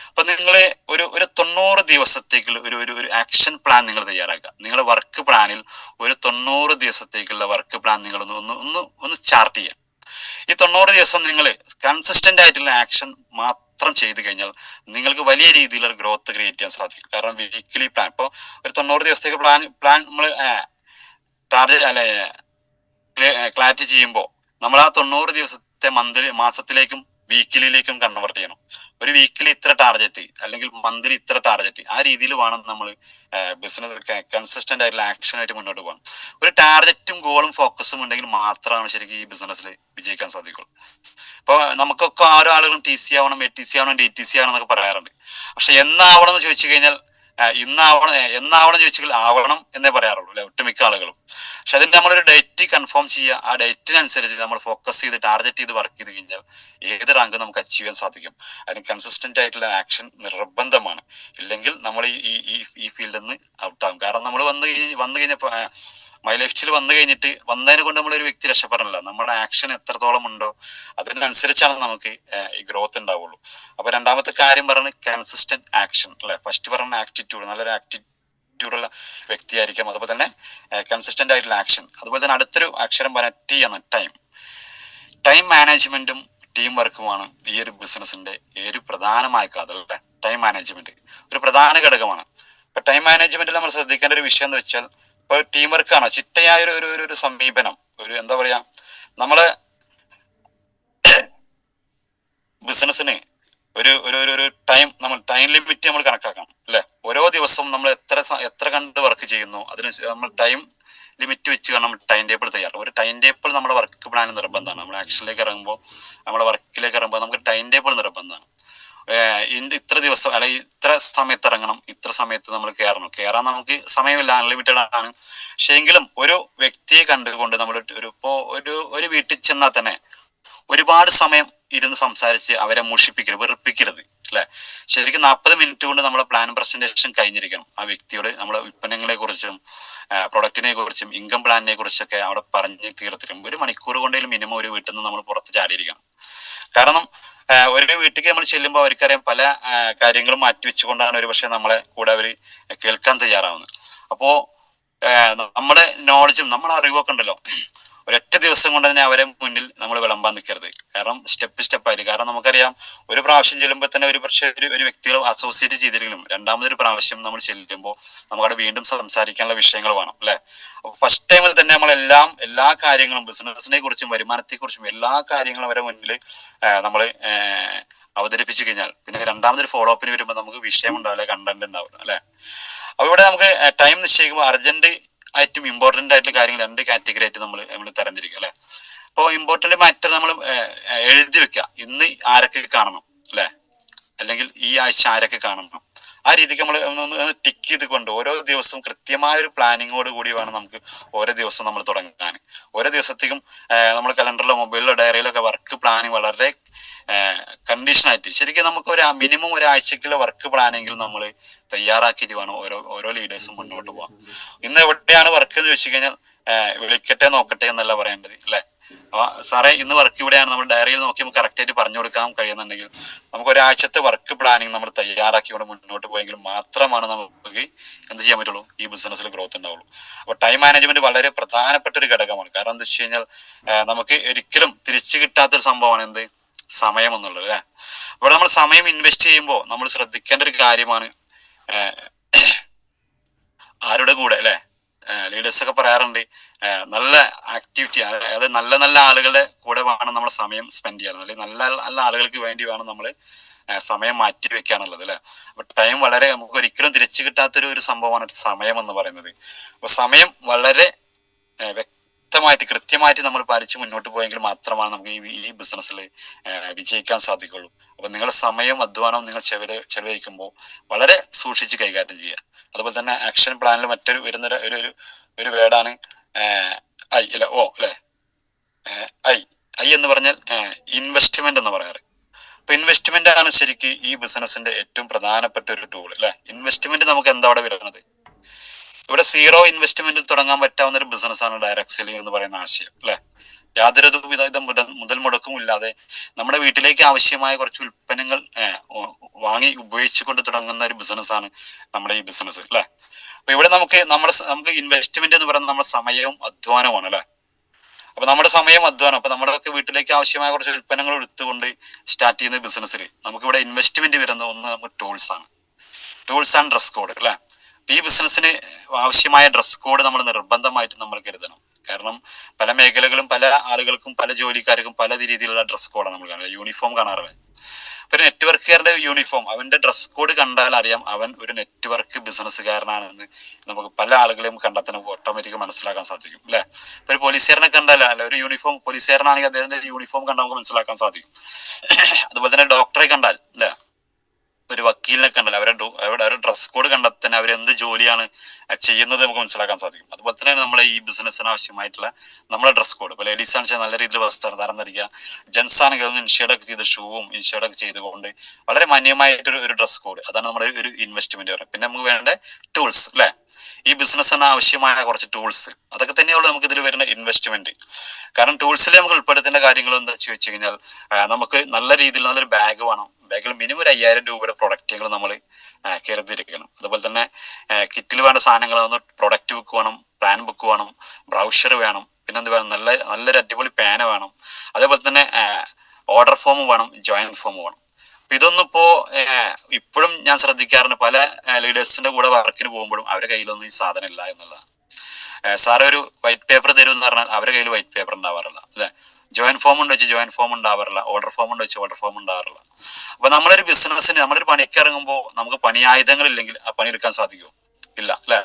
അപ്പൊ നിങ്ങൾ ഒരു 90 ദിവസത്തേക്കുള്ള ഒരു ആക്ഷൻ പ്ലാൻ നിങ്ങൾ തയ്യാറാക്കുക. നിങ്ങളുടെ വർക്ക് പ്ലാനിൽ ഒരു 90 ദിവസത്തേക്കുള്ള വർക്ക് പ്ലാൻ നിങ്ങൾ ഒന്ന് ചാർട്ട് ചെയ്യുക. ഈ 90 ദിവസം നിങ്ങൾ കൺസിസ്റ്റന്റ് ആയിട്ടുള്ള ആക്ഷൻ മാത്രം ചെയ്തു കഴിഞ്ഞാൽ നിങ്ങൾക്ക് വലിയ രീതിയിലുള്ള ഗ്രോത്ത് ക്രിയേറ്റ് ചെയ്യാൻ സാധിക്കും. കാരണം വീക്കിലി പ്ലാൻ, ഇപ്പോൾ ഒരു 90 ദിവസത്തേക്ക് പ്ലാൻ നമ്മൾ ടാർഗറ്റ് അല്ലെ ക്ലാരിറ്റി ചെയ്യുമ്പോൾ നമ്മൾ ആ 90 ദിവസത്തെ മാസത്തിലേക്കും വീക്കിലിയിലേക്കും കൺവേർട്ട് ചെയ്യണം. ഒരു വീക്കിലി ഇത്ര ടാർഗറ്റ് അല്ലെങ്കിൽ മന്ത്ലി ഇത്ര ടാർഗറ്റ്, ആ രീതിയിൽ വേണം നമ്മൾ ബിസിനസ് കൺസിസ്റ്റന്റ് ആയിട്ടുള്ള ആക്ഷൻ ആയിട്ട് മുന്നോട്ട് പോകണം. ഒരു ടാർഗറ്റും ഗോളും ഫോക്കസും ഉണ്ടെങ്കിൽ മാത്രമാണ് ശരിക്കും ഈ ബിസിനസ്സിൽ വിജയിക്കാൻ സാധിക്കുള്ളൂ. ഇപ്പൊ നമുക്കൊക്കെ ഓരോ ആളുകളും TC ആവണം, ATC ആവണം, DTC ആവണം എന്നൊക്കെ പറയാറുണ്ട്. പക്ഷെ എന്നാവണം എന്ന് ചോദിച്ചു കഴിഞ്ഞാൽ ഇന്നാവണം എന്നാവണം ചോദിച്ചാൽ ആവണം എന്നേ പറയാറുള്ളൂ അല്ലെ ഒട്ടുമിക്ക ആളുകളും. പക്ഷെ അതിന് നമ്മളൊരു ഡേറ്റ് കൺഫേം ചെയ്യുക, ആ ഡേറ്റിനനുസരിച്ച് നമ്മൾ ഫോക്കസ് ചെയ്ത് ടാർഗറ്റ് ചെയ്ത് വർക്ക് ചെയ്ത് കഴിഞ്ഞാൽ ഏത് റാങ്ക് നമുക്ക് അച്ചീവ് ചെയ്യാൻ സാധിക്കും. അതിന് കൺസിസ്റ്റന്റ് ആയിട്ടുള്ള ആക്ഷൻ നിർബന്ധമാണ്. ഇല്ലെങ്കിൽ നമ്മൾ ഈ ഫീൽഡിൽ നിന്ന് ഔട്ടാകും. കാരണം നമ്മൾ വന്നു കഴിഞ്ഞപ്പോൾ മൈ ലൈഫ് സ്റ്റൈൽ വന്നു കഴിഞ്ഞിട്ട് വന്നതിനെ കൊണ്ട് നമ്മളൊരു വ്യക്തി രക്ഷപ്പെടണില്ല. നമ്മുടെ ആക്ഷൻ എത്രത്തോളം ഉണ്ടോ അതിനനുസരിച്ചാണ് നമുക്ക് ഈ ഗ്രോത്ത് ഉണ്ടാവുള്ളൂ. അപ്പൊ രണ്ടാമത്തെ കാര്യം പറയുന്നത് കൺസിസ്റ്റന്റ് ആക്ഷൻ അല്ലെ. ഫസ്റ്റ് പറയുന്ന ആക്ടിറ്റ്യൂഡ്, നല്ലൊരു ആക്ടിറ്റ്യൂഡുള്ള വ്യക്തിയായിരിക്കാം. അതുപോലെ തന്നെ കൺസിസ്റ്റന്റ് ആയിട്ടുള്ള ആക്ഷൻ. അതുപോലെ തന്നെ അടുത്തൊരു അക്ഷരം പറയാൻ ടി ആണ്, ടൈം. ടൈം മാനേജ്മെന്റും ടീം വർക്കുമാണ് ഈ ഒരു ബിസിനസിന്റെ ഒരു പ്രധാനമായ കാതൽ. ടൈം മാനേജ്മെന്റ് ഒരു പ്രധാന ഘടകമാണ്. ഇപ്പൊ ടൈം മാനേജ്മെന്റിൽ നമ്മൾ ശ്രദ്ധിക്കേണ്ട ഒരു വിഷയം എന്ന് വെച്ചാൽ, ഇപ്പൊ ടീം വർക്കാണ് ചിട്ടയായ ഒരു സമീപനം. ഒരു എന്താ പറയാ, നമ്മള് ബിസിനസ്സിന് ഒരു ടൈം ലിമിറ്റ് നമ്മൾ കണക്കാക്കണം അല്ലെ. ഓരോ ദിവസവും നമ്മൾ എത്ര കണ്ട് വർക്ക് ചെയ്യുന്നു അതിന് നമ്മൾ ടൈം ലിമിറ്റ് വെച്ച് നമ്മൾ ടൈം ടേബിൾ തയ്യാറാക്കും. ഒരു ടൈം ടേബിൾ നമ്മുടെ വർക്ക് പ്ലാൻ നിർബന്ധമാണ്. നമ്മൾ ആക്ഷനിലേക്ക് ഇറങ്ങുമ്പോൾ, നമ്മുടെ വർക്കിലേക്ക് ഇറങ്ങുമ്പോൾ നമുക്ക് ടൈം ടേബിൾ നിർബന്ധമാണ്. ഇത്ര ദിവസം അല്ലെങ്കിൽ ഇത്ര സമയത്ത് ഇറങ്ങണം, ഇത്ര സമയത്ത് നമ്മൾ കയറാൻ നമുക്ക് സമയമില്ല, അൺലിമിറ്റഡ് ആണ്. പക്ഷെ എങ്കിലും ഒരു വ്യക്തിയെ കണ്ടുകൊണ്ട് നമ്മൾ ഒരു വീട്ടിൽ ചെന്നാൽ തന്നെ ഒരുപാട് സമയം ഇരുന്ന് സംസാരിച്ച് അവരെ മുഷിപ്പിക്കരുത്, വെറുപ്പിക്കരുത് അല്ലെ. ശരിക്കും 40 മിനിറ്റ് കൊണ്ട് നമ്മളെ പ്ലാൻ പ്രസന്റേഷൻ കഴിഞ്ഞിരിക്കണം. ആ വ്യക്തിയോട് നമ്മളെ ഉൽപ്പന്നങ്ങളെ കുറിച്ചും പ്രൊഡക്റ്റിനെ കുറിച്ചും ഇൻകം പ്ലാനിനെ കുറിച്ചൊക്കെ അവിടെ പറഞ്ഞ് തീർത്തിരും. 1 മണിക്കൂർ കൊണ്ടെങ്കിലും മിനിമം ഒരു വീട്ടിൽ നിന്ന് നമ്മൾ പുറത്ത് ചാടിയിരിക്കണം. കാരണം ഒരു വീട്ടിലേക്ക് നമ്മൾ ചെല്ലുമ്പോൾ അവർക്കറിയാം പല കാര്യങ്ങളും മാറ്റിവെച്ചുകൊണ്ടാണ് ഒരു പക്ഷെ നമ്മളെ കൂടെ അവർ കേൾക്കാൻ തയ്യാറാവുന്നത്. അപ്പോ നമ്മുടെ നോളജും നമ്മുടെ അറിവൊക്കെ ഉണ്ടല്ലോ, ഒരൊറ്റ ദിവസം കൊണ്ട് തന്നെ അവരെ മുന്നിൽ നമ്മൾ വിളമ്പാൻ നിൽക്കരുത്. കാരണം സ്റ്റെപ്പായിട്ട്. കാരണം നമുക്കറിയാം ഒരു പ്രാവശ്യം ചെല്ലുമ്പോൾ തന്നെ ഒരു പക്ഷേ ഒരു വ്യക്തികൾ അസോസിയേറ്റ് ചെയ്തിരിക്കണം. രണ്ടാമതൊരു പ്രാവശ്യം നമ്മൾ ചെല്ലുമ്പോൾ നമുക്കവിടെ വീണ്ടും സംസാരിക്കാനുള്ള വിഷയങ്ങൾ വേണം അല്ലെ. അപ്പൊ ഫസ്റ്റ് ടൈമിൽ തന്നെ എല്ലാ കാര്യങ്ങളും ബിസിനസിനെ കുറിച്ചും വരുമാനത്തെ കുറിച്ചും എല്ലാ കാര്യങ്ങളും അവരെ മുന്നിൽ നമ്മൾ അവതരിപ്പിച്ചു കഴിഞ്ഞാൽ പിന്നെ രണ്ടാമതൊരു ഫോളോ അപ്പിന് വരുമ്പോൾ നമുക്ക് വിഷയം ഉണ്ടാവില്ല, കണ്ടന്റ് ഉണ്ടാവില്ല അല്ലെ. അപ്പൊ ഇവിടെ നമുക്ക് ടൈം നിശ്ചയിക്കുമ്പോൾ അർജന്റ് ആയിട്ടും ഇമ്പോർട്ടന്റ് ആയിട്ടുള്ള കാര്യങ്ങൾ 2 കാറ്റഗറി ആയിട്ട് നമ്മൾ തരംതിരിക്കുക അല്ലെ. ഇപ്പോൾ ഇമ്പോർട്ടന്റ് മാറ്റർ നമ്മൾ എഴുതി വെക്കുക, ഇന്ന് ആരൊക്കെ കാണണം അല്ലെ, അല്ലെങ്കിൽ ഈ ആഴ്ച ആരൊക്കെ കാണണം. ആ രീതിക്ക് നമ്മൾ ഒന്ന് ടിക്ക് ചെയ്ത് കൊണ്ട് ഓരോ ദിവസവും കൃത്യമായ ഒരു പ്ലാനിങ്ങോട് കൂടി വേണം നമുക്ക് ഓരോ ദിവസം നമ്മൾ തുടങ്ങാൻ. ഓരോ ദിവസത്തേക്കും നമ്മൾ കലണ്ടറിലോ മൊബൈലിലോ ഡയറിയിലൊക്കെ വർക്ക് പ്ലാനിങ് വളരെ കണ്ടീഷനായിട്ട് ശരിക്കും നമുക്ക് മിനിമം ഒരാഴ്ചക്കുള്ള വർക്ക് പ്ലാനെങ്കിലും നമ്മൾ തയ്യാറാക്കിയിട്ട് വേണം ഓരോ ലീഡേഴ്സും മുന്നോട്ട് പോകാം. ഇന്ന് എവിടെയാണ് വർക്ക് എന്ന് ചോദിച്ചു കഴിഞ്ഞാൽ വിളിക്കട്ടെ നോക്കട്ടെ എന്നല്ല പറയേണ്ടത് അല്ലെ. സാറേ ഇന്ന് വർക്ക് ഇവിടെയാണ്, നമ്മൾ ഡയറിയിൽ നോക്കി നമുക്ക് കറക്റ്റ് ആയിട്ട് പറഞ്ഞു കൊടുക്കാൻ കഴിയുന്നുണ്ടെങ്കിൽ നമുക്ക് ഒരാഴ്ചത്തെ വർക്ക് പ്ലാനിങ് നമ്മൾ തയ്യാറാക്കി ഇവിടെ മുന്നോട്ട് പോയെങ്കിൽ മാത്രമാണ് നമുക്ക് എന്ത് ചെയ്യാൻ പറ്റുള്ളൂ, ഈ ബിസിനസ്സിൽ ഗ്രോത്ത് ഉണ്ടാവുള്ളൂ. അപ്പൊ ടൈം മാനേജ്മെന്റ് വളരെ പ്രധാനപ്പെട്ട ഒരു ഘടകമാണ്. കാരണം എന്താ വെച്ച് കഴിഞ്ഞാൽ നമുക്ക് ഒരിക്കലും തിരിച്ചു കിട്ടാത്തൊരു സംഭവമാണ് എന്ത്, സമയം എന്നുള്ളത് അല്ലെ. ഇവിടെ നമ്മൾ സമയം ഇൻവെസ്റ്റ് ചെയ്യുമ്പോൾ നമ്മൾ ശ്രദ്ധിക്കേണ്ട ഒരു കാര്യമാണ് ആരുടെ കൂടെ അല്ലെ. ലീഡേഴ്സ് ഒക്കെ പറയാറുണ്ട് നല്ല ആക്ടിവിറ്റി, അതായത് നല്ല ആളുകളുടെ കൂടെ വേണം നമ്മൾ സമയം സ്പെൻഡ് ചെയ്യാൻ, അല്ലെങ്കിൽ നല്ല ആളുകൾക്ക് വേണ്ടി വേണം നമ്മൾ സമയം മാറ്റി വെക്കാനുള്ളത് അല്ലെ. അപ്പൊ ടൈം വളരെ നമുക്ക് ഒരിക്കലും തിരിച്ചു കിട്ടാത്തൊരു സംഭവമാണ് സമയം എന്ന് പറയുന്നത്. അപ്പൊ സമയം വളരെ വ്യക്തമായിട്ട് കൃത്യമായിട്ട് നമ്മൾ പാലിച്ച് മുന്നോട്ട് പോയെങ്കിൽ മാത്രമാണ് നമുക്ക് ഈ ബിസിനസ്സിൽ വിജയിക്കാൻ സാധിക്കുള്ളൂ. അപ്പൊ നിങ്ങളുടെ സമയം അധ്വാനവും നിങ്ങൾ ചെലവഴിക്കുമ്പോൾ വളരെ സൂക്ഷിച്ച് കൈകാര്യം ചെയ്യുക. അതുപോലെ തന്നെ ആക്ഷൻ പ്ലാനിൽ മറ്റൊരു വരുന്ന ഒരു വേർഡാണ് ഐ അല്ലെ, ഓ അല്ലെ. ഐ എന്ന് പറഞ്ഞാൽ ഇൻവെസ്റ്റ്മെന്റ് എന്ന് പറയാറ്. അപ്പൊ ഇൻവെസ്റ്റ്മെന്റ് ആണ് ശരിക്ക് ഈ ബിസിനസിന്റെ ഏറ്റവും പ്രധാനപ്പെട്ട ഒരു ടൂൾ അല്ലെ. ഇൻവെസ്റ്റ്മെന്റ് നമുക്ക് എന്താ അവിടെ വരുന്നത്, ഇവിടെ 0 ഇൻവെസ്റ്റ്മെന്റിൽ തുടങ്ങാൻ പറ്റാവുന്ന ഒരു ബിസിനസ്സാണ് ഡയറക്ട് സെല്ലിംഗ് എന്ന് പറയുന്ന ആശയം അല്ലെ. യാതൊരു വിധ മുതൽ മുടക്കും ഇല്ലാതെ നമ്മുടെ വീട്ടിലേക്ക് ആവശ്യമായ കുറച്ച് ഉൽപ്പന്നങ്ങൾ വാങ്ങി ഉപയോഗിച്ചുകൊണ്ട് തുടങ്ങുന്ന ഒരു ബിസിനസ്സാണ് നമ്മുടെ ഈ ബിസിനസ് അല്ലെ. അപ്പൊ ഇവിടെ നമുക്ക് ഇൻവെസ്റ്റ്മെന്റ് എന്ന് പറയുന്നത് നമ്മുടെ സമയവും അധ്വാനവുമാണ് അല്ലെ. അപ്പൊ നമ്മുടെ സമയം അധ്വാനം, അപ്പൊ നമ്മുടെയൊക്കെ വീട്ടിലേക്ക് ആവശ്യമായ കുറച്ച് ഉൽപ്പന്നങ്ങൾ എടുത്തുകൊണ്ട് സ്റ്റാർട്ട് ചെയ്യുന്ന ബിസിനസ്സിൽ നമുക്കിവിടെ ഇൻവെസ്റ്റ്മെന്റ് വരുന്ന ഒന്ന് നമുക്ക് ടൂൾസ് ആൻഡ് ഡ്രസ് കോഡ് അല്ലെ. ഈ ബിസിനസ്സിന് ആവശ്യമായ ഡ്രസ് കോഡ് നമ്മൾ നിർബന്ധമായിട്ട് നമ്മൾ കരുതണം. കാരണം പല മേഖലകളും പല ആളുകൾക്കും പല ജോലിക്കാർക്കും പല രീതിയിലുള്ള ഡ്രസ് കോഡാണ് നമ്മൾ കാണുന്നത്, യൂണിഫോം കാണാറില്ല. ഒരു നെറ്റ്വർക്കുകാരുടെ യൂണിഫോം, അവന്റെ ഡ്രസ് കോഡ് കണ്ടാൽ അറിയാം അവൻ ഒരു നെറ്റ്വർക്ക് ബിസിനസ്സുകാരനാണെന്ന് നമുക്ക് പല ആളുകളെയും കണ്ടാൽ തന്നെ ഓട്ടോമാറ്റിക് മനസ്സിലാക്കാൻ സാധിക്കും അല്ലെ. ഇപ്പൊ ഒരു പോലീസുകാരനെ കണ്ടാൽ അല്ലെ, ഒരു യൂണിഫോം പോലീസുകാരനാണെങ്കിൽ അദ്ദേഹത്തിന്റെ യൂണിഫോം കണ്ടാൽ നമുക്ക് മനസ്സിലാക്കാൻ സാധിക്കും. അതുപോലെ തന്നെ ഡോക്ടറെ കണ്ടാൽ അല്ലെ, ഒരു വക്കീലിനെ കണ്ടല്ലോ അവരുടെ ഡ്രസ് കോഡ് കണ്ടാൽ തന്നെ അവർ എന്ത് ജോലിയാണ് ചെയ്യുന്നത് നമുക്ക് മനസ്സിലാക്കാൻ സാധിക്കും. അതുപോലെ തന്നെ നമ്മളെ ഈ ബിസിനസ്സിന് ആവശ്യമായിട്ടുള്ള നമ്മുടെ ഡ്രസ് കോഡ്, ഇപ്പോൾ ലേഡീസ് ആണെന്ന് വെച്ചാൽ നല്ല രീതിയിൽ വസ്ത്രം ധരിക്കുക, ജെൻസ് ആണെങ്കിൽ ഒന്ന് ഇൻഷേർഡൊക്കെ ചെയ്ത് ഷൂവും ഇൻഷേർഡൊക്കെ ചെയ്തുകൊണ്ട് വളരെ മാന്യമായിട്ടൊരു ഒരു ഡ്രസ് കോഡ്, അതാണ് നമ്മുടെ ഒരു ഇൻവെസ്റ്റ്മെന്റ് പറയുന്നത്. പിന്നെ നമുക്ക് വേണ്ട ടൂൾസ് അല്ലെ, ഈ ബിസിനസ്സിന് ആവശ്യമായ കുറച്ച് ടൂൾസ്, അതൊക്കെ തന്നെയുള്ളൂ നമുക്ക് ഇതിൽ വരുന്ന ഇൻവെസ്റ്റ്മെന്റ്. കാരണം ടൂൾസിൽ നമുക്ക് ഉൾപ്പെടുത്തേണ്ട കാര്യങ്ങൾ എന്താ വെച്ച് കഴിഞ്ഞാൽ നമുക്ക് നല്ല രീതിയിൽ നല്ലൊരു ബാഗ് വേണം. ബാഗിൽ മിനിമം ഒരു 5000 രൂപയുടെ പ്രൊഡക്റ്റുകൾ നമ്മൾ കരുതിയിരിക്കണം. അതുപോലെ തന്നെ കിറ്റിൽ വേണ്ട സാധനങ്ങൾ പ്രൊഡക്റ്റ് ബുക്ക് വേണം, പ്ലാൻ ബുക്ക് വേണം, ബ്രൗഷർ വേണം, പിന്നെ എന്ത് വേണം, നല്ലൊരു അടിപൊളി പേന വേണം. അതേപോലെ തന്നെ ഓർഡർ ഫോം വേണം, ജോയിന്റ് ഫോം വേണം. ഇതൊന്നും ഇപ്പോഴും ഞാൻ ശ്രദ്ധിക്കാറുണ്ട്, പല ലീഡേഴ്സിന്റെ കൂടെ വർക്കിന് പോകുമ്പോഴും അവരുടെ കയ്യിലൊന്നും ഈ സാധനം ഇല്ല എന്നുള്ളതാണ്. സാറ് ഒരു വൈറ്റ് പേപ്പർ തരും എന്ന് പറഞ്ഞാൽ അവരുടെ കയ്യിൽ വൈറ്റ് പേപ്പർ ഉണ്ടാവാറില്ല അല്ലെ. ജോയിന്റ് ഫോം ഉണ്ട് വെച്ച് ജോയിന്റ് ഫോം ഉണ്ടാവാറില്ല, ഓർഡർ ഫോം ഉണ്ട് വെച്ച് ഓർഡർ ഫോം ഉണ്ടാവാറില്ല. അപ്പൊ നമ്മളൊരു ബിസിനസ്സിന്, നമ്മളൊരു പണിക്ക് ഇറങ്ങുമ്പോൾ നമുക്ക് പണി ആയുധങ്ങൾ ഇല്ലെങ്കിൽ ആ പണിയെടുക്കാൻ സാധിക്കുമോ? ഇല്ല അല്ലെ.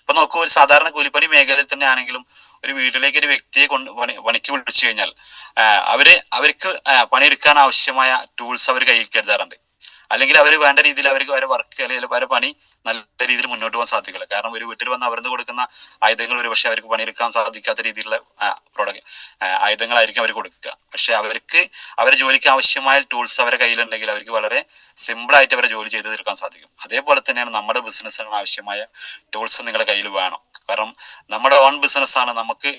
ഇപ്പൊ നോക്കൂ, ഒരു സാധാരണ കൂലിപ്പണി മേഖലയിൽ തന്നെ ആണെങ്കിലും ഒരു വീട്ടിലേക്ക് ഒരു വ്യക്തിയെ പണിക്ക് വിളിച്ചു കഴിഞ്ഞാൽ അവർക്ക് പണിയെടുക്കാൻ ആവശ്യമായ ടൂൾസ് അവർ കയ്യിൽ കരുതാറുണ്ട്. അല്ലെങ്കിൽ അവർ വേണ്ട രീതിയിൽ അവർക്ക് അവരുടെ വർക്ക് അല്ലെങ്കിൽ അവരുടെ പണി നല്ല രീതിയിൽ മുന്നോട്ട് പോകാൻ സാധിക്കില്ല. കാരണം ഒരു വീട്ടിൽ വന്ന് അവർക്ക് കൊടുക്കുന്ന ആയുധങ്ങൾ ഒരു പക്ഷെ അവർക്ക് പണിയെടുക്കാൻ സാധിക്കാത്ത രീതിയിലുള്ള ആയുധങ്ങളായിരിക്കും അവർ കൊടുക്കുക. പക്ഷെ അവരുടെ ജോലിക്ക് ആവശ്യമായ ടൂൾസ് അവരുടെ കയ്യിലുണ്ടെങ്കിൽ അവർക്ക് വളരെ സിമ്പിൾ ആയിട്ട് അവരെ ജോലി ചെയ്ത് തീർക്കാൻ സാധിക്കും. അതേപോലെ തന്നെയാണ് നമ്മുടെ ബിസിനസ്സിന് ആവശ്യമായ ടൂൾസ് നിങ്ങളുടെ കയ്യിൽ വേണം. കാരണം നമ്മുടെ ഓൺ ബിസിനസ് ആണ്. നമുക്ക്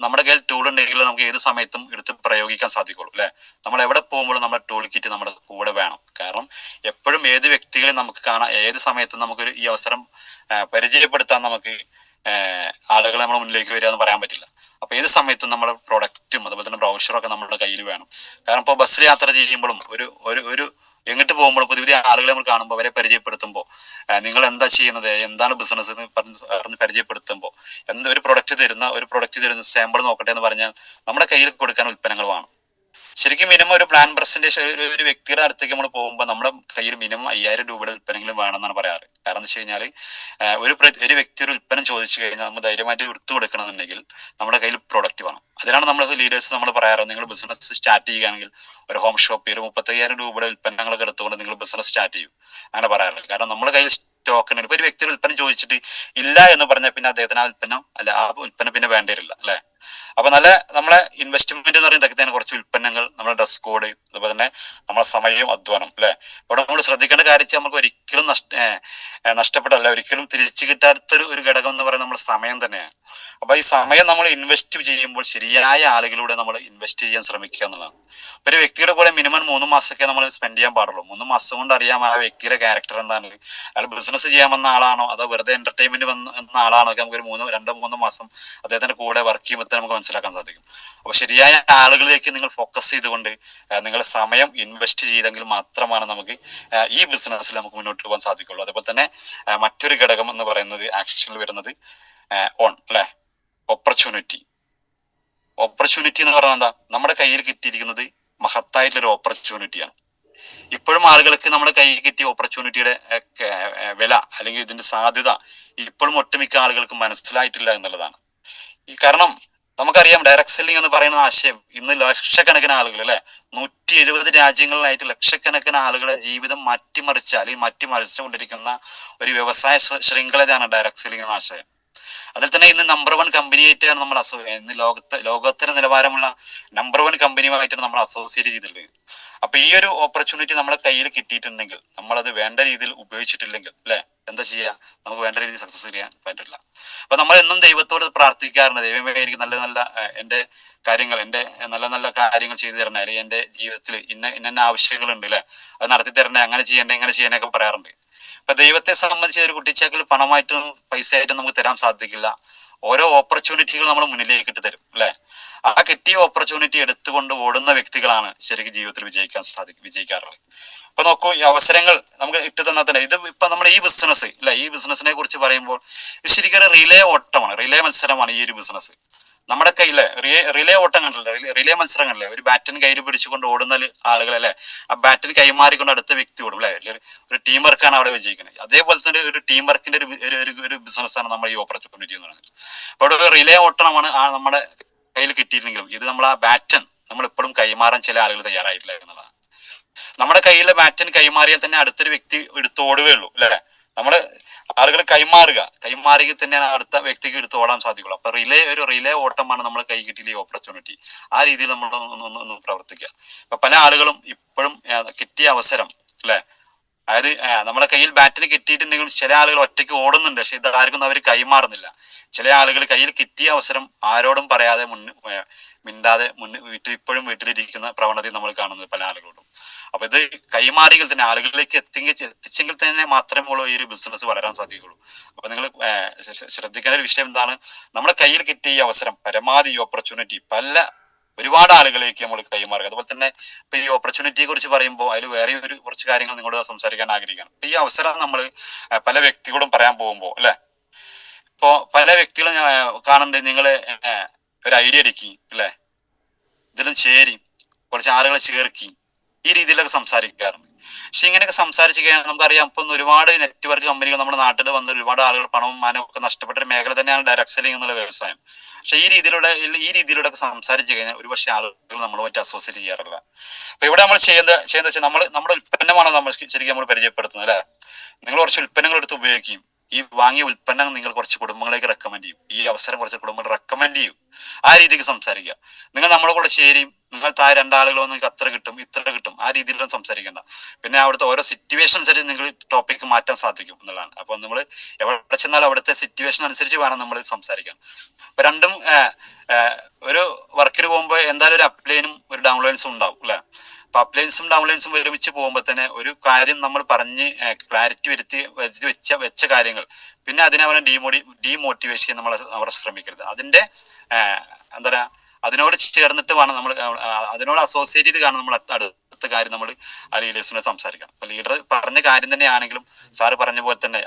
നമ്മുടെ കയ്യിൽ ടൂൾ ഉണ്ടെങ്കിൽ നമുക്ക് ഏത് സമയത്തും എടുത്ത് പ്രയോഗിക്കാൻ സാധിക്കുള്ളൂ അല്ലെ. നമ്മൾ എവിടെ പോകുമ്പോഴും നമ്മുടെ ടൂൾ കിറ്റ് നമ്മുടെ കൂടെ വേണം. കാരണം എപ്പോഴും ഏത് വ്യക്തികളെ നമുക്ക് കാണാം, ഏത് സമയത്തും നമുക്കൊരു ഈ അവസരം പരിചയപ്പെടുത്താൻ നമുക്ക് ആളുകളെ നമ്മുടെ മുന്നിലേക്ക് വരിക എന്ന് പറയാൻ പറ്റില്ല. അപ്പൊ ഏത് സമയത്തും നമ്മുടെ പ്രൊഡക്റ്റും അതുപോലെ തന്നെ ബ്രൗഷറൊക്കെ നമ്മുടെ കയ്യിൽ വേണം. കാരണം ഇപ്പോൾ ബസ്സിൽ യാത്ര ചെയ്യുമ്പോഴും ഒരു എങ്ങോട്ട് പോകുമ്പോൾ പുതിയ പുതിയ ആളുകളെ നമ്മൾ കാണുമ്പോൾ അവരെ പരിചയപ്പെടുത്തുമ്പോൾ നിങ്ങൾ എന്താ ചെയ്യുന്നത്, എന്താണ് ബിസിനസ് എന്ന് പറഞ്ഞ് പരിചയപ്പെടുത്തുമ്പോൾ ഒരു പ്രൊഡക്റ്റ് തരുന്ന സാമ്പിൾ നോക്കട്ടെ എന്ന് പറഞ്ഞാൽ നമ്മുടെ കയ്യിൽ കൊടുക്കാൻ ഉൽപ്പന്നങ്ങൾ വേണം. ശരിക്കും മിനിമം ഒരു പ്ലാൻ പ്രസന്റേഷൻ ഒരു വ്യക്തിയുടെ അടുത്തേക്ക് നമ്മൾ പോകുമ്പോൾ നമ്മുടെ കയ്യിൽ മിനിമം 5000 രൂപയുടെ ഉൽപ്പന്നങ്ങളും വേണമെന്നാണ് പറയാറ്. കാരണം എന്ന് വെച്ച് കഴിഞ്ഞാൽ ഒരു വ്യക്തി ഒരു ഉൽപ്പന്നം ചോദിച്ചു കഴിഞ്ഞാൽ നമ്മൾ ധൈര്യമായിട്ട് എടുത്തു കൊടുക്കണമെന്നുണ്ടെങ്കിൽ നമ്മുടെ കയ്യിൽ പ്രൊഡക്റ്റ് വേണം. അതിനാണ് നമ്മൾ ലീഡേഴ്സ് നമ്മൾ പറയാറ്, നിങ്ങൾ ബിസിനസ് സ്റ്റാർട്ട് ചെയ്യുകയാണെങ്കിൽ ഒരു ഹോം ഷോപ്പിൽ ഒരു 35,000 രൂപയുടെ ഉൽപ്പന്നങ്ങളൊക്കെ എടുത്തുകൊണ്ട് നിങ്ങൾ ബിസിനസ് സ്റ്റാർട്ട് ചെയ്യും അങ്ങനെ പറയാറുള്ളത്. കാരണം നമ്മുടെ കയ്യിൽ സ്റ്റോക്ക് ഉണ്ട്. ഇപ്പൊ ഒരു വ്യക്തി ഒരു ഉൽപ്പന്നം ചോദിച്ചിട്ട് ഇല്ല എന്ന് പറഞ്ഞാൽ പിന്നെ അദ്ദേഹത്തിന് ആ ഉൽപ്പന്നം പിന്നെ വേണ്ടിവരില്ല അല്ലെ. അപ്പൊ നമ്മളെ ഇൻവെസ്റ്റ്മെന്റ് എന്ന് പറയുന്നത് ഇതൊക്കെ കുറച്ച് ഉൽപ്പന്നങ്ങൾ, നമ്മുടെ ഡ്രസ് കോഡ്, അതുപോലെ തന്നെ നമ്മുടെ സമയവും അധ്വാനം അല്ലെ. ഇവിടെ നമ്മൾ ശ്രദ്ധിക്കേണ്ട കാര്യം നമുക്ക് ഒരിക്കലും നഷ്ടപ്പെടല്ല, ഒരിക്കലും തിരിച്ചു കിട്ടാത്തൊരു ഘടകം എന്ന് പറയുന്നത് നമ്മുടെ സമയം തന്നെയാണ്. അപ്പൊ ഈ സമയം നമ്മൾ ഇൻവെസ്റ്റ് ചെയ്യുമ്പോൾ ശരിയായ ആളുകളിലൂടെ നമ്മൾ ഇൻവെസ്റ്റ് ചെയ്യാൻ ശ്രമിക്കുക എന്നുള്ളതാണ്. ഒരു വ്യക്തിയുടെ കൂടെ മിനിമം 3 മാസമൊക്കെ നമ്മൾ സ്പെൻഡ് ചെയ്യാൻ പാടുള്ളൂ. 3 മാസം കൊണ്ട് അറിയാം ആ വ്യക്തിയുടെ ക്യാരക്ടർ എന്താണ്, അയാൾ ബിസിനസ് ചെയ്യാൻ വന്ന ആളാണോ അതോ വെറുതെ എന്റർടൈൻമെന്റ് വന്ന ആളാണോ ഒക്കെ നമുക്ക് ഒരു 2-3 മാസം അദ്ദേഹത്തിന്റെ കൂടെ വർക്ക് ചെയ്യുമ്പോൾ നമുക്ക് മനസ്സിലാക്കാൻ സാധിക്കും. അപ്പൊ ശരിയായ ആളുകളിലേക്ക് നിങ്ങൾ ഫോക്കസ് ചെയ്തുകൊണ്ട് നിങ്ങളുടെ സമയം ഇൻവെസ്റ്റ് ചെയ്തെങ്കിൽ മാത്രമാണ് നമുക്ക് ഈ ബിസിനസ്സിൽ നമുക്ക് മുന്നോട്ട് പോകാൻ സാധിക്കുള്ളൂ. അതുപോലെ തന്നെ മറ്റൊരു ഘടകം എന്ന് പറയുന്നത് ആക്ഷനിൽ വരുന്നത് അല്ലെ, ഓപ്പർച്യൂണിറ്റി എന്ന് പറഞ്ഞാൽ എന്താ, നമ്മുടെ കയ്യിൽ കിട്ടിയിരിക്കുന്നത് മഹത്തായിട്ടുള്ളൊരു ഓപ്പർച്യൂണിറ്റിയാണ്. ഇപ്പോഴും ആളുകൾക്ക് നമ്മുടെ കയ്യിൽ കിട്ടിയ ഓപ്പർച്യൂണിറ്റിയുടെ വില അല്ലെങ്കിൽ ഇതിന്റെ സാധ്യത ഇപ്പോഴും ഒട്ടുമിക്ക ആളുകൾക്ക് മനസ്സിലായിട്ടില്ല എന്നുള്ളതാണ്. കാരണം നമുക്കറിയാം ഡയറക്ട് സെല്ലിംഗ് എന്ന് പറയുന്ന ആശയം ഇന്ന് ലക്ഷക്കണക്കിന് ആളുകൾ അല്ലെ, 170 രാജ്യങ്ങളിലായിട്ട് ലക്ഷക്കണക്കിന് ആളുകളെ ജീവിതം മാറ്റിമറിച്ച അല്ലെങ്കിൽ മാറ്റിമറിച്ചുകൊണ്ടിരിക്കുന്ന ഒരു വ്യവസായ ശൃംഖലയാണ് ഡയറക്ട് സെല്ലിംഗ് എന്ന ആശയം. അതിൽ തന്നെ ഇന്ന് നമ്പർ 1 കമ്പനിയായിട്ടാണ് നമ്മൾ ഇന്ന് ലോകോത്തര നിലവാരമുള്ള നമ്പർ 1 കമ്പനിയുമായിട്ടാണ് നമ്മൾ അസോസിയേറ്റ് ചെയ്തിട്ടുള്ളത്. അപ്പൊ ഈ ഒരു ഓപ്പർച്യൂണിറ്റി നമ്മുടെ കയ്യിൽ കിട്ടിയിട്ടുണ്ടെങ്കിൽ നമ്മളത് വേണ്ട രീതിയിൽ ഉപയോഗിച്ചിട്ടില്ലെങ്കിൽ അല്ലെ എന്താ ചെയ്യാ, നമുക്ക് വേണ്ട രീതിയിൽ സക്സസ് ചെയ്യാൻ പറ്റില്ല. അപ്പൊ നമ്മൾ എന്നും ദൈവത്തോട് പ്രാർത്ഥിക്കാറുണ്ട്, ദൈവമേ എനിക്ക് നല്ല നല്ല എന്റെ നല്ല നല്ല കാര്യങ്ങൾ ചെയ്തു തരണേ, അല്ലെങ്കിൽ എന്റെ ജീവിതത്തിൽ ഇന്ന ആവശ്യങ്ങളുണ്ട് അല്ലെ, അത് നടത്തി തരണേ, അങ്ങനെ ചെയ്യണ്ടേ ഇങ്ങനെ ചെയ്യണേ ഒക്കെ പറയാറുണ്ട്. ഇപ്പൊ ദൈവത്തെ സംബന്ധിച്ച് ഒരു കുട്ടിച്ചാക്കിൽ പണമായിട്ടും പൈസ ആയിട്ടും നമുക്ക് തരാൻ സാധിക്കില്ല. ഓരോ ഓപ്പർച്യൂണിറ്റികൾ നമ്മൾ മുന്നിലേക്ക് ഇട്ട് തരും അല്ലെ. ആ കിട്ടിയ ഓപ്പർച്യൂണിറ്റി എടുത്തുകൊണ്ട് ഓടുന്ന വ്യക്തികളാണ് ശരിക്കും ജീവിതത്തിൽ വിജയിക്കാറുള്ളത്. ഇപ്പൊ നോക്കൂ, ഈ അവസരങ്ങൾ നമുക്ക് ഇട്ട് തന്നാൽ തന്നെ ഇപ്പൊ നമ്മുടെ ഈ ബിസിനസ് അല്ലെ, ഈ ബിസിനസിനെ കുറിച്ച് പറയുമ്പോൾ ഇത് ശരിക്കും റിലേ ഓട്ടമാണ്, റിലേ മത്സരമാണ് ഈ ഒരു ബിസിനസ്. നമ്മുടെ കയ്യിലെ റിലേ ഓട്ടം കണ്ടല്ലേ, റിലേ മത്സരം കണ്ടല്ലേ, ഒരു ബാറ്റിന് കയ്യിൽ പിടിച്ചുകൊണ്ട് ഓടുന്ന ആളുകളല്ലേ, ആ ബാറ്റിന് കൈമാറിക്കൊണ്ട് അടുത്ത വ്യക്തി ഓടും അല്ലെ, ഒരു ടീം വർക്കാണ് അവിടെ വിജയിക്കുന്നത്. അതേപോലെ തന്നെ ഒരു ടീം വർക്കിന്റെ ഒരു ബിസിനസ്സാണ് നമ്മുടെ ഈ ഓപ്പർച്യൂണിറ്റി എന്ന് പറയുന്നത്. അപ്പോൾ ഒരു റിലേ ഓട്ടമാണ് നമ്മുടെ കയ്യിൽ കിട്ടിയില്ലെങ്കിലും ഇത് നമ്മൾ ആ ബാറ്റൺ നമ്മൾ ഇപ്പോഴും കൈമാറാൻ ചില ആളുകൾ തയ്യാറായിട്ടില്ല എന്നുള്ളതാണ്. നമ്മുടെ കയ്യിലെ ബാറ്റിന് കൈമാറിയാൽ തന്നെ അടുത്തൊരു വ്യക്തി എടുത്തോടുകയുള്ളൂ അല്ലെ. നമ്മള് ആളുകൾ കൈമാറുക തന്നെയാണ് അടുത്ത വ്യക്തിക്ക് എടുത്ത് ഓടാൻ സാധിക്കുള്ളൂ. അപ്പൊ ഒരു റിലേ ഓട്ടമാണ് നമ്മൾ കൈ കിട്ടിയ ഓപ്പർച്യൂണിറ്റി. ആ രീതിയിൽ നമ്മൾ ഒന്ന് പ്രവർത്തിക്കുക. ഇപ്പൊ പല ആളുകളും ഇപ്പോഴും കിട്ടിയ അവസരം അല്ലെ, അതായത് നമ്മുടെ കയ്യിൽ ബാറ്റിന് കിട്ടിയിട്ടുണ്ടെങ്കിലും ചില ആളുകൾ ഒറ്റയ്ക്ക് ഓടുന്നുണ്ട്, പക്ഷെ ഇതാർക്കും അവർ കൈമാറുന്നില്ല. ചില ആളുകൾ കയ്യിൽ കിട്ടിയ അവസരം ആരോടും പറയാതെ മിണ്ടാതെ ഇപ്പോഴും വീട്ടിലിരിക്കുന്ന പ്രവണത നമ്മൾ കാണുന്നത് പല ആളുകളോടും. അപ്പൊ ഇത് കൈമാറിയെങ്കിൽ തന്നെ ആളുകളിലേക്ക് എത്തിച്ചെങ്കിൽ തന്നെ മാത്രമേ ഉള്ളൂ ഈ ഒരു ബിസിനസ് വളരാൻ സാധിക്കുള്ളൂ. അപ്പൊ നിങ്ങൾ ശ്രദ്ധിക്കേണ്ട ഒരു വിഷയം എന്താണ്, നമ്മുടെ കയ്യിൽ കിട്ടിയ ഈ അവസരം പരമാവധി ഈ ഓപ്പർച്യൂണിറ്റി ഒരുപാട് ആളുകളിലേക്ക് നമ്മൾ കൈമാറുക. അതുപോലെ തന്നെ ഇപ്പൊ ഈ ഓപ്പർച്യൂണിറ്റിയെ കുറിച്ച് പറയുമ്പോൾ അതിൽ വേറെ കുറച്ച് കാര്യങ്ങൾ നിങ്ങളോട് സംസാരിക്കാൻ ആഗ്രഹിക്കുകയാണ്. ഈ അവസരം നമ്മൾ പല വ്യക്തികളോടും പറയാൻ പോകുമ്പോൾ അല്ലെ, ഇപ്പോ പല വ്യക്തികളും കാണുന്നുണ്ട്, നിങ്ങള് ഒരു ഐഡിയ അടിക്കി അല്ലെ, ഇതിലും ചേരി കുറച്ച് ആളുകളെ ചേർക്കി, ഈ രീതിയിലൊക്കെ സംസാരിക്കാറുണ്ട്. പക്ഷെ ഇങ്ങനെയൊക്കെ സംസാരിച്ചു കഴിഞ്ഞാൽ നമുക്കറിയാം, ഇപ്പൊ ഒരുപാട് നെറ്റ്വർക്ക് കമ്പനികൾ നമ്മുടെ നാട്ടിൽ വന്ന് ഒരുപാട് ആളുകൾ പണവും മാനവും ഒക്കെ നഷ്ടപ്പെട്ട ഒരു മേഖല തന്നെയാണ് ഡയറക്ട് സെല്ലിംഗ് എന്നുള്ള വ്യവസായം. പക്ഷെ ഈ രീതിയിലൂടെ ഒക്കെ സംസാരിച്ചു കഴിഞ്ഞാൽ ഒരുപക്ഷെ ആളുകൾ നമ്മളുമായിട്ട് അസോസിയേറ്റ് ചെയ്യാറില്ല. അപ്പൊ ഇവിടെ നമ്മൾ ചെയ്യുന്നത് വെച്ചാൽ നമ്മുടെ ഉൽപ്പന്നമാണോ നമ്മൾ ശരിക്കും നമ്മൾ പരിചയപ്പെടുത്തുന്നത് അല്ലെ. നിങ്ങൾ കുറച്ച് ഉൽപ്പന്നങ്ങൾ എടുത്ത് ഉപയോഗിക്കും, ഈ വാങ്ങിയ ഉൽപ്പന്നം നിങ്ങൾ കുറച്ച് കുടുംബങ്ങളിലേക്ക് റെക്കമെൻഡ് ചെയ്യും, ഈ അവസരം കുറച്ച് കുടുംബങ്ങൾ റെക്കമെൻഡ് ചെയ്യും. ആ രീതിക്ക് സംസാരിക്കുക. നിങ്ങൾ നമ്മളെ കൂടെ ചേരും, നിങ്ങൾ താഴെ രണ്ടാളുകളോ നിങ്ങൾക്ക് അത്ര കിട്ടും ഇത്ര കിട്ടും, ആ രീതിയിലൊന്നും സംസാരിക്കേണ്ട. പിന്നെ അവിടുത്തെ ഓരോ സിറ്റുവേഷൻ അനുസരിച്ച് നിങ്ങൾ ടോപ്പിക്ക് മാറ്റാൻ സാധിക്കും എന്നുള്ളതാണ്. അപ്പൊ നമ്മൾ എവിടെ ചെന്നാലും അവിടുത്തെ സിറ്റുവേഷൻ അനുസരിച്ച് വേണം നമ്മൾ സംസാരിക്കാൻ. അപ്പൊ രണ്ടും ഒരു വർക്കിന് പോകുമ്പോൾ എന്തായാലും ഒരു അപ്ലൈനും ഒരു ഡൗൺലൈൻസും ഉണ്ടാവും അല്ലെ. അപ്പൊ അപ്ലൈൻസും ഡൗൺലൈൻസും ഒരുമിച്ച് പോകുമ്പോൾ തന്നെ ഒരു കാര്യം നമ്മൾ പറഞ്ഞ് ക്ലാരിറ്റി വെച്ച കാര്യങ്ങൾ പിന്നെ അതിനെ അവരെ ഡീമോട്ടിവേഷൻ നമ്മൾ അവരെ ശ്രമിക്കരുത്. അതിന്റെ എന്താ പറയാ, അതിനോട് ചേർന്നിട്ട് വേണം നമ്മൾ, അതിനോട് അസോസിയേറ്റ് ചെയ്ത് കാണും നമ്മൾ അടുത്ത കാര്യം നമ്മൾ ആ ലീഡേഴ്സിനോട് സംസാരിക്കണം. അപ്പൊ ലീഡർ പറഞ്ഞ കാര്യം തന്നെയാണെങ്കിലും സാറ് പറഞ്ഞ പോലെ തന്നെ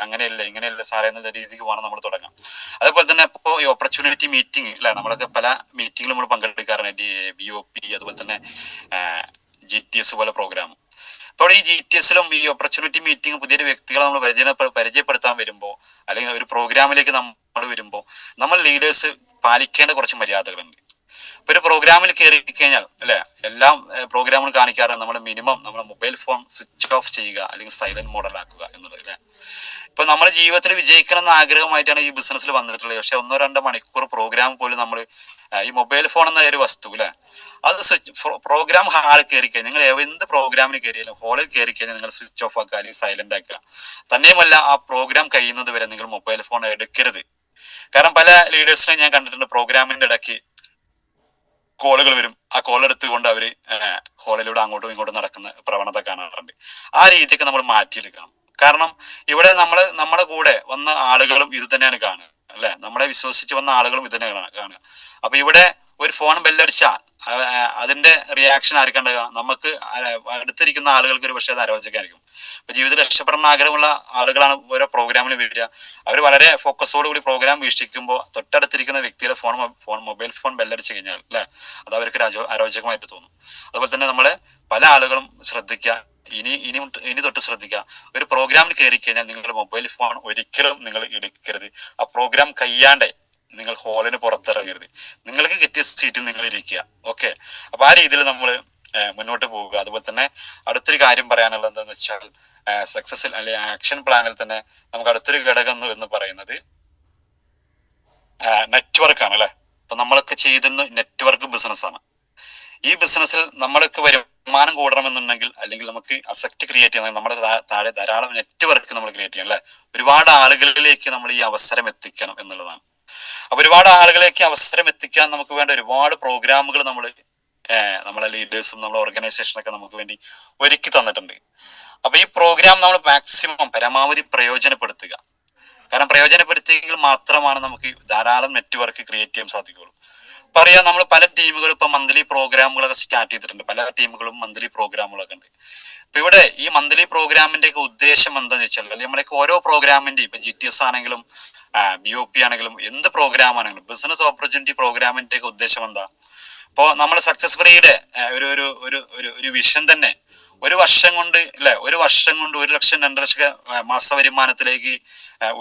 ഇങ്ങനെയല്ല സാറേ എന്നുള്ള രീതിക്ക് വേണം നമ്മൾ തുടങ്ങാം. അതേപോലെ തന്നെ ഇപ്പോൾ ഈ ഓപ്പർച്യൂണിറ്റി മീറ്റിംഗ് അല്ലെ, നമ്മളൊക്കെ പല മീറ്റിംഗിലും നമ്മൾ പങ്കെടുക്കാറുണ്ട്, BOP അതുപോലെ തന്നെ GTS പോലെ പ്രോഗ്രാം. അപ്പോൾ ഈ GTSലും ഈ ഓപ്പർച്യൂണിറ്റി മീറ്റിംഗ് പുതിയൊരു വ്യക്തികളെ നമ്മൾ പരിചയപ്പെടുത്താൻ വരുമ്പോൾ അല്ലെങ്കിൽ ഒരു പ്രോഗ്രാമിലേക്ക് നമ്മൾ വരുമ്പോൾ നമ്മൾ ലീഡേഴ്സ് പാലിക്കേണ്ട കുറച്ച് മര്യാദകളുണ്ട്. ഇപ്പൊ ഒരു പ്രോഗ്രാമിൽ കയറി കഴിഞ്ഞാൽ അല്ലെ, എല്ലാം പ്രോഗ്രാമുകൾ കാണിക്കാറ് നമ്മൾ മിനിമം നമ്മുടെ മൊബൈൽ ഫോൺ സ്വിച്ച് ഓഫ് ചെയ്യുക അല്ലെങ്കിൽ സൈലന്റ് മോഡൽ ആക്കുക എന്നുള്ളത് അല്ലെ. ഇപ്പൊ നമ്മുടെ ജീവിതത്തിൽ വിജയിക്കണം എന്ന ആഗ്രഹമായിട്ടാണ് ഈ ബിസിനസ്സിൽ വന്നിട്ടുള്ളത്. പക്ഷെ 1-2 മണിക്കൂർ പ്രോഗ്രാം പോലും നമ്മൾ ഈ മൊബൈൽ ഫോൺ എന്ന ഒരു വസ്തു അല്ലെ, അത് പ്രോഗ്രാം ഹാളിൽ കയറി കഴിഞ്ഞാൽ നിങ്ങൾ എന്ത് പ്രോഗ്രാമിന് കയറിയാലും ഹോളിൽ കയറി കഴിഞ്ഞാൽ നിങ്ങൾ സ്വിച്ച് ഓഫ് ആക്കുക അല്ലെങ്കിൽ സൈലന്റ് ആക്കുക. തന്നെയുമല്ല ആ പ്രോഗ്രാം കഴിയുന്നത് വരെ നിങ്ങൾ മൊബൈൽ ഫോൺ എടുക്കരുത്. കാരണം പല ലീഡേഴ്സിനെ ഞാൻ കണ്ടിട്ടുണ്ട്, പ്രോഗ്രാമിന്റെ ഇടയ്ക്ക് കോളുകൾ വരും, ആ കോൾ എടുത്തുകൊണ്ട് അവര് ഹോളിലൂടെ അങ്ങോട്ടും ഇങ്ങോട്ടും നടക്കുന്ന പ്രവണത കാണാറുണ്ട്. ആ രീതിയൊക്കെ നമ്മൾ മാറ്റിയെടുക്കണം. കാരണം ഇവിടെ നമ്മുടെ കൂടെ വന്ന ആളുകളും ഇത് തന്നെയാണ് കാണുക അല്ലെ, നമ്മളെ വിശ്വസിച്ച് വന്ന ആളുകളും ഇത് തന്നെയാണ് കാണുക. അപ്പൊ ഇവിടെ ഒരു ഫോൺ ബെല്ലടിച്ചാൽ അതിന്റെ റിയാക്ഷൻ ആർക്കുണ്ടാകുക, നമുക്ക് അടുത്തിരിക്കുന്ന ആളുകൾക്ക് ഒരു പക്ഷേ അത് അരോചകമായിരിക്കും. ഇപ്പൊ ജീവിതത്തിൽ രക്ഷപ്പെടാൻ ആഗ്രഹമുള്ള ആളുകളാണ് ഓരോ പ്രോഗ്രാമിന് വരിക. അവർ വളരെ ഫോക്കസോട് കൂടി പ്രോഗ്രാം വീക്ഷിക്കുമ്പോൾ തൊട്ടടുത്തിരിക്കുന്ന വ്യക്തിയുടെ മൊബൈൽ ഫോൺ ബെല്ലടിച്ചു കഴിഞ്ഞാൽ അല്ലെ, അത് അവർക്ക് അരോചകമായിട്ട് തോന്നും. അതുപോലെ തന്നെ നമ്മളെ പല ആളുകളും ശ്രദ്ധിക്കുക, ഇനി തൊട്ട് ശ്രദ്ധിക്കുക, ഒരു പ്രോഗ്രാമിൽ കയറി കഴിഞ്ഞാൽ നിങ്ങളുടെ മൊബൈൽ ഫോൺ ഒരിക്കലും നിങ്ങൾ എടുക്കരുത്. ആ പ്രോഗ്രാം കഴിയാണ്ടേ നിങ്ങൾ ഹോളിന് പുറത്തിറങ്ങരുത്, നിങ്ങൾക്ക് കിട്ടിയ സീറ്റിൽ നിങ്ങൾ ഇരിക്കുക. ഓക്കെ, അപ്പൊ ആ രീതിയിൽ നമ്മൾ മുന്നോട്ട് പോവുക. അതുപോലെ തന്നെ അടുത്തൊരു കാര്യം പറയാനുള്ളത് എന്താണെന്ന് വെച്ചാൽ സക്സസിൽ അല്ലെ ആക്ഷൻ പ്ലാനിൽ തന്നെ നമുക്ക് അടുത്തൊരു ഘടകം എന്ന് പറയുന്നത് നെറ്റ്വർക്ക് ആണ് അല്ലെ. അപ്പൊ നമ്മളൊക്കെ ചെയ്യുന്ന നെറ്റ്വർക്ക് ബിസിനസ്സാണ്. ഈ ബിസിനസ്സിൽ നമ്മൾക്ക് വരുമാനം കൂടണമെന്നുണ്ടെങ്കിൽ അല്ലെങ്കിൽ നമുക്ക് അസക്റ്റ് ക്രിയേറ്റ് ചെയ്യണമെങ്കിൽ നമ്മുടെ താഴെ ധാരാളം നെറ്റ്വർക്ക് നമ്മൾ ക്രിയേറ്റ് ചെയ്യണം അല്ലെ. ഒരുപാട് ആളുകളിലേക്ക് നമ്മൾ ഈ അവസരം എത്തിക്കണം എന്നുള്ളതാണ്. അപ്പൊ ഒരുപാട് ആളുകളിലേക്ക് അവസരം എത്തിക്കാൻ നമുക്ക് വേണ്ട ഒരുപാട് പ്രോഗ്രാമുകൾ നമ്മളെ ലീഡേഴ്സും നമ്മളെ ഓർഗനൈസേഷനൊക്കെ നമുക്ക് വേണ്ടി ഒരുക്കി തന്നിട്ടുണ്ട്. അപ്പൊ ഈ പ്രോഗ്രാം നമ്മൾ മാക്സിമം പരമാവധി പ്രയോജനപ്പെടുത്തുക. കാരണം പ്രയോജനപ്പെടുത്തിയെങ്കിൽ മാത്രമാണ് നമുക്ക് ധാരാളം നെറ്റ്വർക്ക് ക്രിയേറ്റ് ചെയ്യാൻ സാധിക്കുള്ളൂ. പറയാം, നമ്മൾ പല ടീമുകളും ഇപ്പൊ മന്ത്ലി പ്രോഗ്രാമുകളൊക്കെ സ്റ്റാർട്ട് ചെയ്തിട്ടുണ്ട്, പല ടീമുകളും മന്ത്ലി പ്രോഗ്രാമുകളൊക്കെ ഉണ്ട്. അപ്പൊ ഇവിടെ ഈ മന്ത്ലി പ്രോഗ്രാമിന്റെ ഒക്കെ ഉദ്ദേശം എന്താണെന്ന് വെച്ചാൽ നമ്മളൊക്കെ ഓരോ പ്രോഗ്രാമിന്റെയും ഇപ്പൊ GTS ആണെങ്കിലും BOP ആണെങ്കിലും എന്ത് പ്രോഗ്രാം ആണെങ്കിലും ബിസിനസ് ഓപ്പർച്യൂണിറ്റി പ്രോഗ്രാമിന്റെ ഒക്കെ ഉദ്ദേശം എന്താ? ഇപ്പോ നമ്മൾ സക്സസ് ഫ്രീയുടെ ഒരു വിഷൻ തന്നെ ഒരു വർഷം കൊണ്ട് 1 ലക്ഷം 2 ലക്ഷം മാസ വരുമാനത്തിലേക്ക്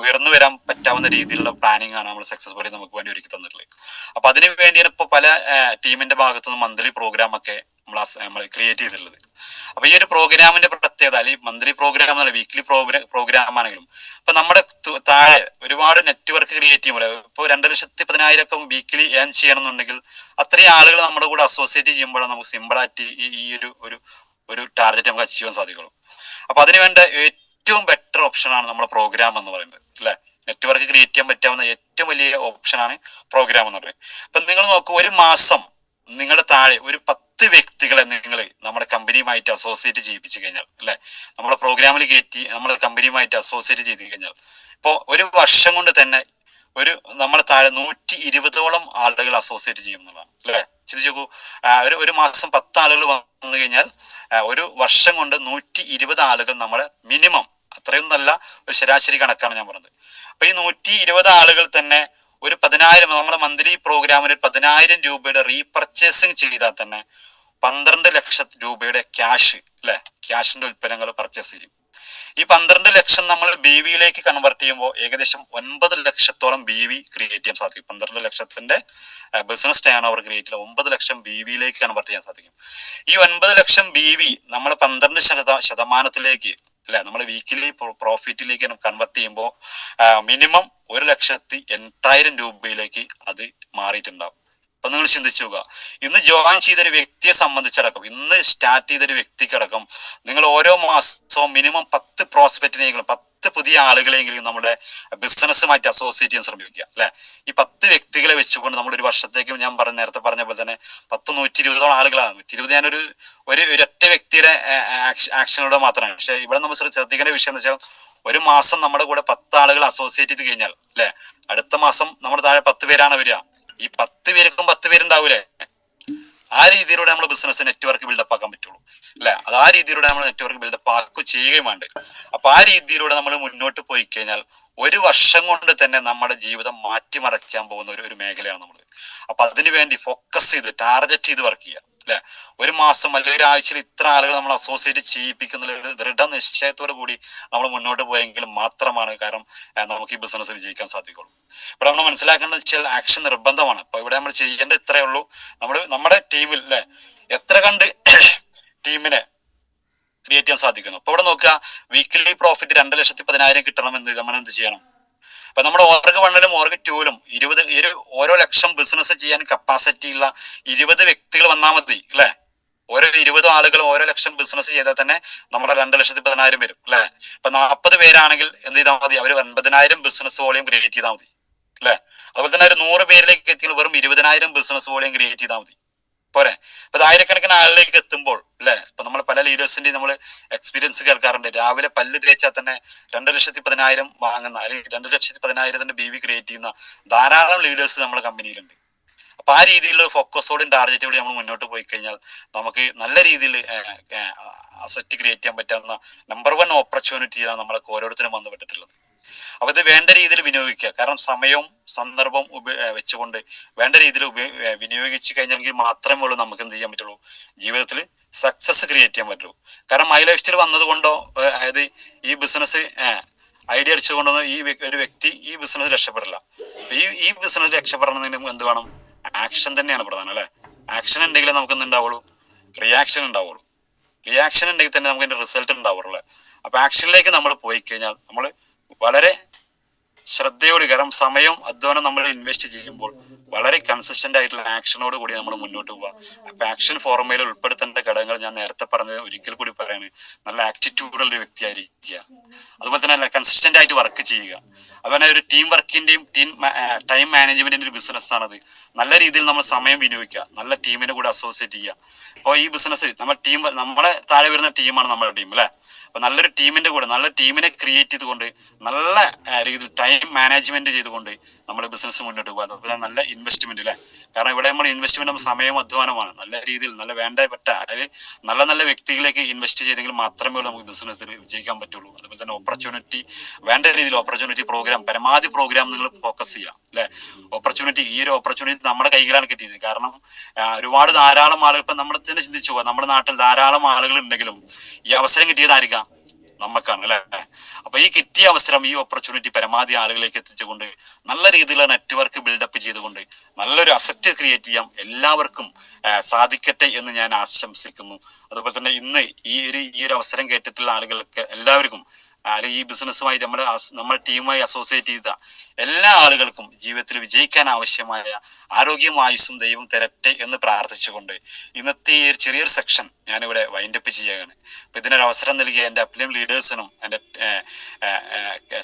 ഉയർന്നു വരാൻ പറ്റാവുന്ന രീതിയിലുള്ള പ്ലാനിങ് ആണ് നമ്മൾ സക്സസ് ഫ്രീ നമുക്ക് വേണ്ടി ഒരുക്കി തന്നിട്ടുള്ളത്. അപ്പൊ അതിനു വേണ്ടിയാണ് ഇപ്പൊ പല ടീമിന്റെ ഭാഗത്തുനിന്ന് മന്ത്ലി പ്രോഗ്രാം ഒക്കെ നമ്മൾ ക്രിയേറ്റ് ചെയ്തിട്ടുള്ളത്. അപ്പൊ ഈ ഒരു പ്രോഗ്രാമിന്റെ പ്രത്യേകത, അല്ലെങ്കിൽ മന്ത്ലി പ്രോഗ്രാം എന്നല്ല, വീക്ക്ലി പ്രോഗ്രാം ആണെങ്കിലും ഇപ്പൊ നമ്മുടെ താഴെ ഒരുപാട് നെറ്റ്വർക്ക് ക്രിയേറ്റ് ചെയ്യുമ്പോൾ ഇപ്പോൾ 2,10,000 ഒക്കെ വീക്കിലി ഏൺ ചെയ്യണമെന്നുണ്ടെങ്കിൽ അത്രയും ആളുകൾ നമ്മുടെ കൂടെ അസോസിയേറ്റ് ചെയ്യുമ്പോഴാണ് നമുക്ക് സിമ്പിളായിട്ട് ഈ ഒരു ടാർഗറ്റ് നമുക്ക് അച്ചീവ് ചെയ്യാൻ സാധിക്കുള്ളൂ. അപ്പൊ അതിനുവേണ്ട ഏറ്റവും ബെറ്റർ ഓപ്ഷനാണ് നമ്മുടെ പ്രോഗ്രാം എന്ന് പറയുന്നത് അല്ലെ. നെറ്റ്വർക്ക് ക്രിയേറ്റ് ചെയ്യാൻ പറ്റാവുന്ന ഏറ്റവും വലിയ ഓപ്ഷനാണ് പ്രോഗ്രാം എന്ന് പറയുന്നത്. അപ്പൊ നിങ്ങൾ നോക്കൂ, ഒരു മാസം നിങ്ങളുടെ താഴെ ഒരു 10 വ്യക്തികളെ നിങ്ങൾ നമ്മുടെ കമ്പനിയുമായിട്ട് അസോസിയേറ്റ് ചെയ്യിപ്പിച്ചു കഴിഞ്ഞാൽ അല്ലെ, നമ്മുടെ പ്രോഗ്രാമിൽ കയറ്റി നമ്മുടെ കമ്പനിയുമായിട്ട് അസോസിയേറ്റ് ചെയ്ത് കഴിഞ്ഞാൽ ഇപ്പോൾ ഒരു വർഷം കൊണ്ട് തന്നെ നമ്മുടെ താഴെ 120ഓളം ആളുകൾ അസോസിയേറ്റ് ചെയ്യുന്നതാണ് അല്ലെ. ചിന്തിച്ചു നോക്കൂ, ഒരു മാസം 10 ആളുകൾ വന്നു കഴിഞ്ഞാൽ ഒരു വർഷം കൊണ്ട് 120 ആളുകൾ നമ്മളെ മിനിമം, അത്രയും നല്ല ഒരു ശരാശരി കണക്കാണ് ഞാൻ പറഞ്ഞത്. അപ്പൊ ഈ 120 ആളുകൾ തന്നെ ഒരു 10,000 നമ്മുടെ മന്ത്ലി പ്രോഗ്രാമിന് 10,000 രൂപയുടെ റീപർച്ചേസിങ് ചെയ്താൽ തന്നെ 12 ലക്ഷം രൂപയുടെ ക്യാഷ് അല്ലെ, ക്യാഷിന്റെ ഉൽപ്പന്നങ്ങൾ പർച്ചേസ് ചെയ്യും. ഈ 12 ലക്ഷം നമ്മൾ BV-യിലേക്ക് കൺവേർട്ട് ചെയ്യുമ്പോൾ ഏകദേശം 9 ലക്ഷത്തോളം BV ക്രിയേറ്റ് ചെയ്യാൻ സാധിക്കും. 12 ലക്ഷത്തിന്റെ ബിസിനസ് ടേൺ ഓവർ ക്രിയേറ്റ് ചെയ്യാൻ 9 ലക്ഷം BV-യിലേക്ക് കൺവേർട്ട് ചെയ്യാൻ സാധിക്കും. ഈ 9 ലക്ഷം BV നമ്മൾ 12% അല്ലെ, നമ്മൾ വീക്കിലി പ്രോഫിറ്റിലേക്ക് കൺവേർട്ട് ചെയ്യുമ്പോൾ മിനിമം 1,08,000 രൂപയിലേക്ക് അത് മാറിയിട്ടുണ്ടാവും. അപ്പൊ നിങ്ങൾ ചിന്തിച്ചു നോക്കുക, ഇന്ന് ജോയിൻ ചെയ്തൊരു വ്യക്തിയെ സംബന്ധിച്ചടക്കം, ഇന്ന് സ്റ്റാർട്ട് ചെയ്തൊരു വ്യക്തിക്കടക്കം നിങ്ങൾ ഓരോ മാസവും മിനിമം 10 പ്രോസ്പെക്റ്റിനെങ്കിലും 10 പുതിയ ആളുകളെങ്കിലും നമ്മുടെ ബിസിനസ്സുമായിട്ട് അസോസിയേറ്റ് ചെയ്യാൻ ശ്രമിക്കുക അല്ലെ. ഈ 10 വ്യക്തികളെ വെച്ചുകൊണ്ട് നമ്മൾ ഒരു വർഷത്തേക്കും, ഞാൻ നേരത്തെ പറഞ്ഞ പോലെ തന്നെ 120 ആളുകളാണ്. 120 ഞാനൊരു ഒരൊറ്റ വ്യക്തിയുടെ ആക്ഷനിലൂടെ മാത്രമാണ്. പക്ഷെ ഇവിടെ നമ്മൾ ശ്രദ്ധിക്കേണ്ട വിഷയം എന്ന് വെച്ചാൽ ഒരു മാസം നമ്മുടെ കൂടെ 10 ആളുകൾ അസോസിയേറ്റ് ചെയ്ത് കഴിഞ്ഞാൽ അല്ലെ, അടുത്ത മാസം നമ്മുടെ താഴെ 10 പേരാണ് വരിക. ഈ 10 പേർക്കും 10 പേരുണ്ടാവൂലേ. ആ രീതിയിലൂടെ നമ്മൾ ബിസിനസ് നെറ്റ്വർക്ക് ബിൽഡപ്പ് ആക്കാൻ പറ്റുള്ളൂ അല്ലെ. അത് ആ രീതിയിലൂടെ നമ്മൾ നെറ്റ്വർക്ക് ബിൽഡപ്പ് ആക്കുക ചെയ്യുകയും വേണ്ട. അപ്പൊ ആ രീതിയിലൂടെ നമ്മൾ മുന്നോട്ട് പോയി കഴിഞ്ഞാൽ ഒരു വർഷം കൊണ്ട് തന്നെ നമ്മുടെ ജീവിതം മാറ്റിമറിക്കാൻ പോകുന്ന ഒരു മേഖലയാണ് നമ്മൾ. അപ്പൊ അതിനു വേണ്ടി ഫോക്കസ് ചെയ്ത് ടാർഗറ്റ് ചെയ്ത് വർക്ക് ചെയ്യുക അല്ലെ. ഒരു മാസം അല്ലെങ്കിൽ ഒരാഴ്ചയിൽ ഇത്ര ആളുകൾ നമ്മൾ അസോസിയേറ്റ് ചെയ്യിപ്പിക്കുന്ന ഒരു ദൃഢനിശ്ചയത്തോടു കൂടി നമ്മൾ മുന്നോട്ട് പോയെങ്കിൽ മാത്രമാണ് കാരണം നമുക്ക് ഈ ബിസിനസ് വിജയിക്കാൻ സാധിക്കുള്ളൂ. ഇവിടെ നമ്മൾ മനസ്സിലാക്കേണ്ടത് വെച്ചാൽ ആക്ഷൻ നിർബന്ധമാണ്. ഇപ്പൊ ഇവിടെ നമ്മൾ ചെയ്യേണ്ടത് ഇത്രയേ ഉള്ളൂ. നമ്മുടെ ടീമിൽ അല്ലെ എത്ര കണ്ട് ടീമിനെ ക്രിയേറ്റ് ചെയ്യാൻ സാധിക്കുന്നു. അപ്പൊ ഇവിടെ നോക്കുക, വീക്കിലി പ്രോഫിറ്റ് 2,10,000 കിട്ടണമെന്ന് നമ്മൾ എന്ത് ചെയ്യണം? അപ്പൊ നമ്മുടെ ഓർഗ് 1-ലും ഓർഗ് 2-ലും 20 ഓരോ ലക്ഷം ബിസിനസ് ചെയ്യാൻ കപ്പാസിറ്റി ഉള്ള 20 വ്യക്തികൾ വന്നാൽ മതി അല്ലെ. ഓരോ 20 ആളുകൾ ഓരോ ലക്ഷം ബിസിനസ് ചെയ്താൽ തന്നെ നമ്മുടെ 2,10,000 വരും അല്ലെ. ഇപ്പൊ 40 പേരാണെങ്കിൽ എന്ത് ചെയ്താൽ മതി? അവർ 9,000 ബിസിനസ് വോളിയം ക്രിയേറ്റ് ചെയ്താൽ മതി അല്ലെ. അതുപോലെ തന്നെ ഒരു 100 പേരിലേക്ക് എത്തിയാൽ വെറും 20,000 ബിസിനസ് വോളിയം ക്രിയേറ്റ് ചെയ്താൽ മതി പോരെ. അപ്പൊ 1000കണക്കിന് ആളിലേക്ക് എത്തുമ്പോൾ അല്ലെ, ഇപ്പൊ നമ്മൾ പല ലീഡേഴ്സിന്റെയും നമ്മൾ എക്സ്പീരിയൻസ് കേൾക്കാറുണ്ട്. രാവിലെ പല്ല് തേച്ചാൽ തന്നെ 2,10,000 വാങ്ങുന്ന അല്ലെങ്കിൽ 2,10,000 BV ക്രിയേറ്റ് ചെയ്യുന്ന ധാരാളം ലീഡേഴ്സ് നമ്മുടെ കമ്പനിയിലുണ്ട്. അപ്പൊ ആ രീതിയിലുള്ള ഫോക്കസോടും ടാർഗറ്റോടും നമ്മൾ മുന്നോട്ട് പോയി കഴിഞ്ഞാൽ നമുക്ക് നല്ല രീതിയിൽ അസറ്റ് ക്രിയേറ്റ് ചെയ്യാൻ പറ്റാവുന്ന നമ്പർ 1 ഓപ്പർച്യൂണിറ്റിയാണ് നമ്മളൊക്കെ ഓരോരുത്തരും ബന്ധപ്പെട്ടിട്ടുള്ളത്. അപ്പൊ ഇത് വേണ്ട രീതിയിൽ വിനിയോഗിക്കുക. കാരണം സമയവും സന്ദർഭവും വെച്ചുകൊണ്ട് വേണ്ട രീതിയിൽ വിനിയോഗിച്ച് കഴിഞ്ഞെങ്കിൽ മാത്രമേ ഉള്ളൂ നമുക്ക് എന്ത് ചെയ്യാൻ പറ്റുള്ളൂ, ജീവിതത്തിൽ സക്സസ് ക്രിയേറ്റ് ചെയ്യാൻ പറ്റുള്ളൂ. കാരണം മൈ ലൈഫ് സ്റ്റൈൽ വന്നത് കൊണ്ടോ അതായത് ഈ ബിസിനസ് ഐഡിയ അടിച്ചുകൊണ്ടൊന്നും ഒരു വ്യക്തി ഈ ബിസിനസ് രക്ഷപ്പെടില്ല. ഈ ബിസിനസ് രക്ഷപ്പെടണമെങ്കിൽ എന്ത് വേണം? ആക്ഷൻ തന്നെയാണ് പ്രധാനം അല്ലെ. ആക്ഷൻ ഉണ്ടെങ്കിൽ നമുക്ക് എന്തുണ്ടാവുള്ളൂ? റിയാക്ഷൻ ഉണ്ടാവുള്ളൂ. റിയാക്ഷൻ ഉണ്ടെങ്കിൽ തന്നെ നമുക്ക് അതിന്റെ റിസൾട്ട് ഉണ്ടാവുള്ളൂ. അപ്പൊ ആക്ഷനിലേക്ക് നമ്മൾ പോയി കഴിഞ്ഞാൽ നമ്മൾ വളരെ ശ്രദ്ധയോട്, കാരണം സമയം അധ്വാനം നമ്മൾ ഇൻവെസ്റ്റ് ചെയ്യുമ്പോൾ വളരെ കൺസിസ്റ്റന്റ് ആയിട്ടുള്ള ആക്ഷനോട് കൂടി നമ്മൾ മുന്നോട്ട് പോവുക. അപ്പൊ ആക്ഷൻ ഫോർമുലയിൽ ഉൾപ്പെടുത്തേണ്ട ഘടകങ്ങൾ ഞാൻ നേരത്തെ പറഞ്ഞത് ഒരിക്കൽ കൂടി പറയാണ്. നല്ല ആറ്റിറ്റ്യൂഡുള്ള ഒരു വ്യക്തി ആയിരിക്കുക, അതുപോലെ തന്നെ നല്ല കൺസിസ്റ്റന്റ് ആയിട്ട് വർക്ക് ചെയ്യുക. അതുപോലെ ഒരു ടീം വർക്കിന്റെയും ടൈം മാനേജ്മെന്റിന്റെ ഒരു ബിസിനസ് ആണത്. നല്ല രീതിയിൽ നമ്മൾ സമയം വിനിയോഗിക്കുക, നല്ല ടീമിനെ കൂടെ അസോസിയേറ്റ് ചെയ്യുക. അപ്പോൾ ഈ ബിസിനസ് നമ്മളെ താഴെ വരുന്ന ടീമാണ് നമ്മുടെ ടീം അല്ലെ. അപ്പൊ നല്ലൊരു ടീമിന്റെ കൂടെ നല്ല ടീമിനെ ക്രിയേറ്റ് ചെയ്തുകൊണ്ട് നല്ല രീതിയിൽ ടൈം മാനേജ്മെന്റ് ചെയ്തുകൊണ്ട് നമ്മൾ ബിസിനസ് മുന്നോട്ട് പോകുക. അതുപോലെ നല്ല ഇൻവെസ്റ്റ്മെന്റ് അല്ലെ. കാരണം ഇവിടെ നമ്മൾ ഇൻവെസ്റ്റ്മെന്റ് സമയം അധ്വാനമാണ്. നല്ല രീതിയിൽ നല്ല വേണ്ടപ്പെട്ട അതായത് നല്ല നല്ല വ്യക്തികളിലേക്ക് ഇൻവെസ്റ്റ് ചെയ്തെങ്കിൽ മാത്രമേ നമുക്ക് ബിസിനസ്സിൽ വിജയിക്കാൻ പറ്റുള്ളൂ. അതുപോലെ തന്നെ ഓപ്പർച്യൂണിറ്റി വേണ്ട രീതിയിൽ ഓപ്പർച്യൂണിറ്റി പ്രോഗ്രാം പരമാവധി പ്രോഗ്രാം നിങ്ങൾ ഫോക്കസ് ചെയ്യുക അല്ലെ. ഈ ഒരു ഓപ്പർച്യൂണിറ്റി നമ്മുടെ കൈകളാണ് കിട്ടിയത്. കാരണം ഒരുപാട് ധാരാളം ആളുകൾ ഇപ്പൊ നമ്മൾ തന്നെ ചിന്തിച്ചു പോകാം, നമ്മുടെ നാട്ടിൽ ധാരാളം ആളുകൾ ഉണ്ടെങ്കിലും ഈ അവസരം കിട്ടിയതായിരിക്കാം നമുക്കാണ് അല്ലെ. അപ്പൊ ഈ കിട്ടിയ അവസരം, ഈ ഓപ്പർച്യൂണിറ്റി പരമാവധി ആളുകളിലേക്ക് എത്തിച്ചുകൊണ്ട് നല്ല രീതിയിലുള്ള നെറ്റ്വർക്ക് ബിൽഡപ്പ് ചെയ്തുകൊണ്ട് നല്ലൊരു അസറ്റ് ക്രിയേറ്റ് ചെയ്യാം എല്ലാവർക്കും സാധിക്കട്ടെ എന്ന് ഞാൻ ആശംസിക്കുന്നു. അതുപോലെ തന്നെ ഇന്ന് ഈ ഒരു അവസരം കേട്ടിട്ടുള്ള ആളുകൾക്ക് എല്ലാവർക്കും അല്ലെങ്കിൽ ഈ ബിസിനസ്സുമായി നമ്മുടെ ടീമുമായി അസോസിയേറ്റ് ചെയ്ത എല്ലാ ആളുകൾക്കും ജീവിതത്തിൽ വിജയിക്കാൻ ആവശ്യമായ ആരോഗ്യവും ആയുസ്സും ദൈവം തരട്ടെ എന്ന് പ്രാർത്ഥിച്ചുകൊണ്ട് ഇന്നത്തെ ഈ ചെറിയൊരു സെക്ഷൻ ഞാനിവിടെ വൈൻഡപ്പ് ചെയ്യുകയാണ്. അപ്പൊ ഇതിനൊരു അവസരം നൽകിയ എൻ്റെ അപ്ലൈം ലീഡേഴ്സിനും എൻ്റെ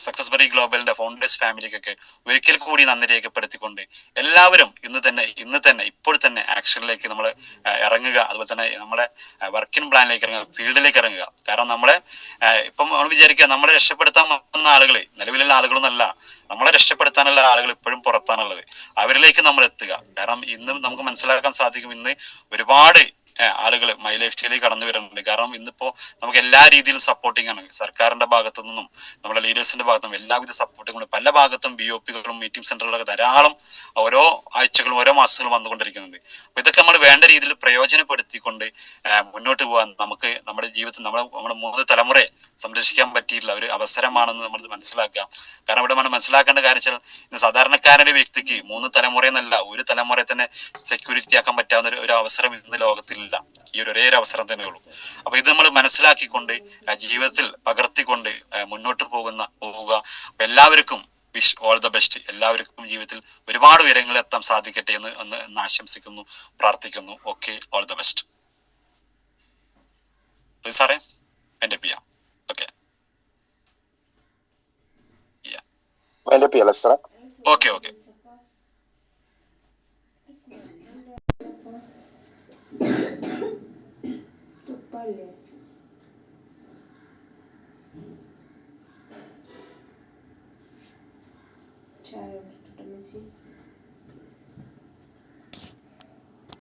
സക്സസ് ബറി ഗ്ലോബലിന്റെ ഫൗണ്ടേഴ്സ് ഫാമിലിക്കൊക്കെ ഒരിക്കൽ കൂടി നന്ദി രേഖപ്പെടുത്തിക്കൊണ്ട് എല്ലാവരും ഇന്ന് തന്നെ ഇപ്പോൾ തന്നെ ആക്ഷനിലേക്ക് നമ്മൾ ഇറങ്ങുക. അതുപോലെ തന്നെ നമ്മളെ വർക്കിംഗ് പ്ലാനിലേക്ക് ഇറങ്ങുക, ഫീൽഡിലേക്ക് ഇറങ്ങുക. കാരണം ഇപ്പം നമ്മൾ വിചാരിക്കുക നമ്മളെ രക്ഷപ്പെടുത്താൻ വന്ന ആളുകൾ നിലവിലുള്ള ആളുകളൊന്നല്ല, നമ്മളെ രക്ഷപ്പെടുത്താനുള്ള ആളുകൾ ഇപ്പോഴും പുറത്താണുള്ളത്. അവരിലേക്ക് നമ്മൾ എത്തുക. കാരണം ഇന്ന് നമുക്ക് മനസ്സിലാക്കാൻ സാധിക്കും, ഇന്ന് ഒരുപാട് ആളുകൾ മൈ ലൈഫ് സ്റ്റൈലിൽ കടന്നു വരുന്നുണ്ട്. കാരണം ഇന്നിപ്പോ നമുക്ക് എല്ലാ രീതിയിലും സപ്പോർട്ടിംഗ് ആണ് സർക്കാരിന്റെ ഭാഗത്തു നിന്നും നമ്മുടെ ലീഡേഴ്സിന്റെ ഭാഗത്തും എല്ലാവിധ സപ്പോർട്ടിങ്ങും പല ഭാഗത്തും BOPകളും മീറ്റിംഗ് സെന്ററുകളൊക്കെ ധാരാളം ഓരോ ആഴ്ചകളും ഓരോ മാസങ്ങളും വന്നുകൊണ്ടിരിക്കുന്നുണ്ട്. അപ്പൊ ഇതൊക്കെ നമ്മൾ വേണ്ട രീതിയിൽ പ്രയോജനപ്പെടുത്തിക്കൊണ്ട് മുന്നോട്ട് പോകാൻ നമുക്ക് നമ്മുടെ ജീവിതത്തിൽ നമ്മുടെ 3 തലമുറയെ സംരക്ഷിക്കാൻ പറ്റിയിട്ടുള്ള ഒരു അവസരമാണെന്ന് നമ്മൾ മനസ്സിലാക്കുക. കാരണം ഇവിടെ നമ്മൾ മനസ്സിലാക്കേണ്ട കാര്യം വെച്ചാൽ ഇന്ന് സാധാരണക്കാരന്റെ വ്യക്തിക്ക് 3 തലമുറ എന്നല്ല, ഒരു തലമുറയെ തന്നെ സെക്യൂരിറ്റി ആക്കാൻ പറ്റാവുന്ന ഒരു അവസരം ഇന്ന് ലോകത്തിലില്ല. ഈ ഒരേ ഒരു അവസരം തന്നെ ഉള്ളൂ. അപ്പൊ ഇത് നമ്മൾ മനസ്സിലാക്കിക്കൊണ്ട് ജീവിതത്തിൽ പകർത്തിക്കൊണ്ട് മുന്നോട്ട് പോവുക. അപ്പൊ എല്ലാവർക്കും വിഷ് ഓൾ ദ ബെസ്റ്റ്. എല്ലാവർക്കും ജീവിതത്തിൽ ഒരുപാട് ഉയരങ്ങളിൽ എത്താൻ സാധിക്കട്ടെ എന്ന് ആശംസിക്കുന്നു, പ്രാർത്ഥിക്കുന്നു. Okay, all the best. സാറേ എൻ്റെ പിയ ഓക്കെ ഓക്കെ ഓക്കെ. ചായ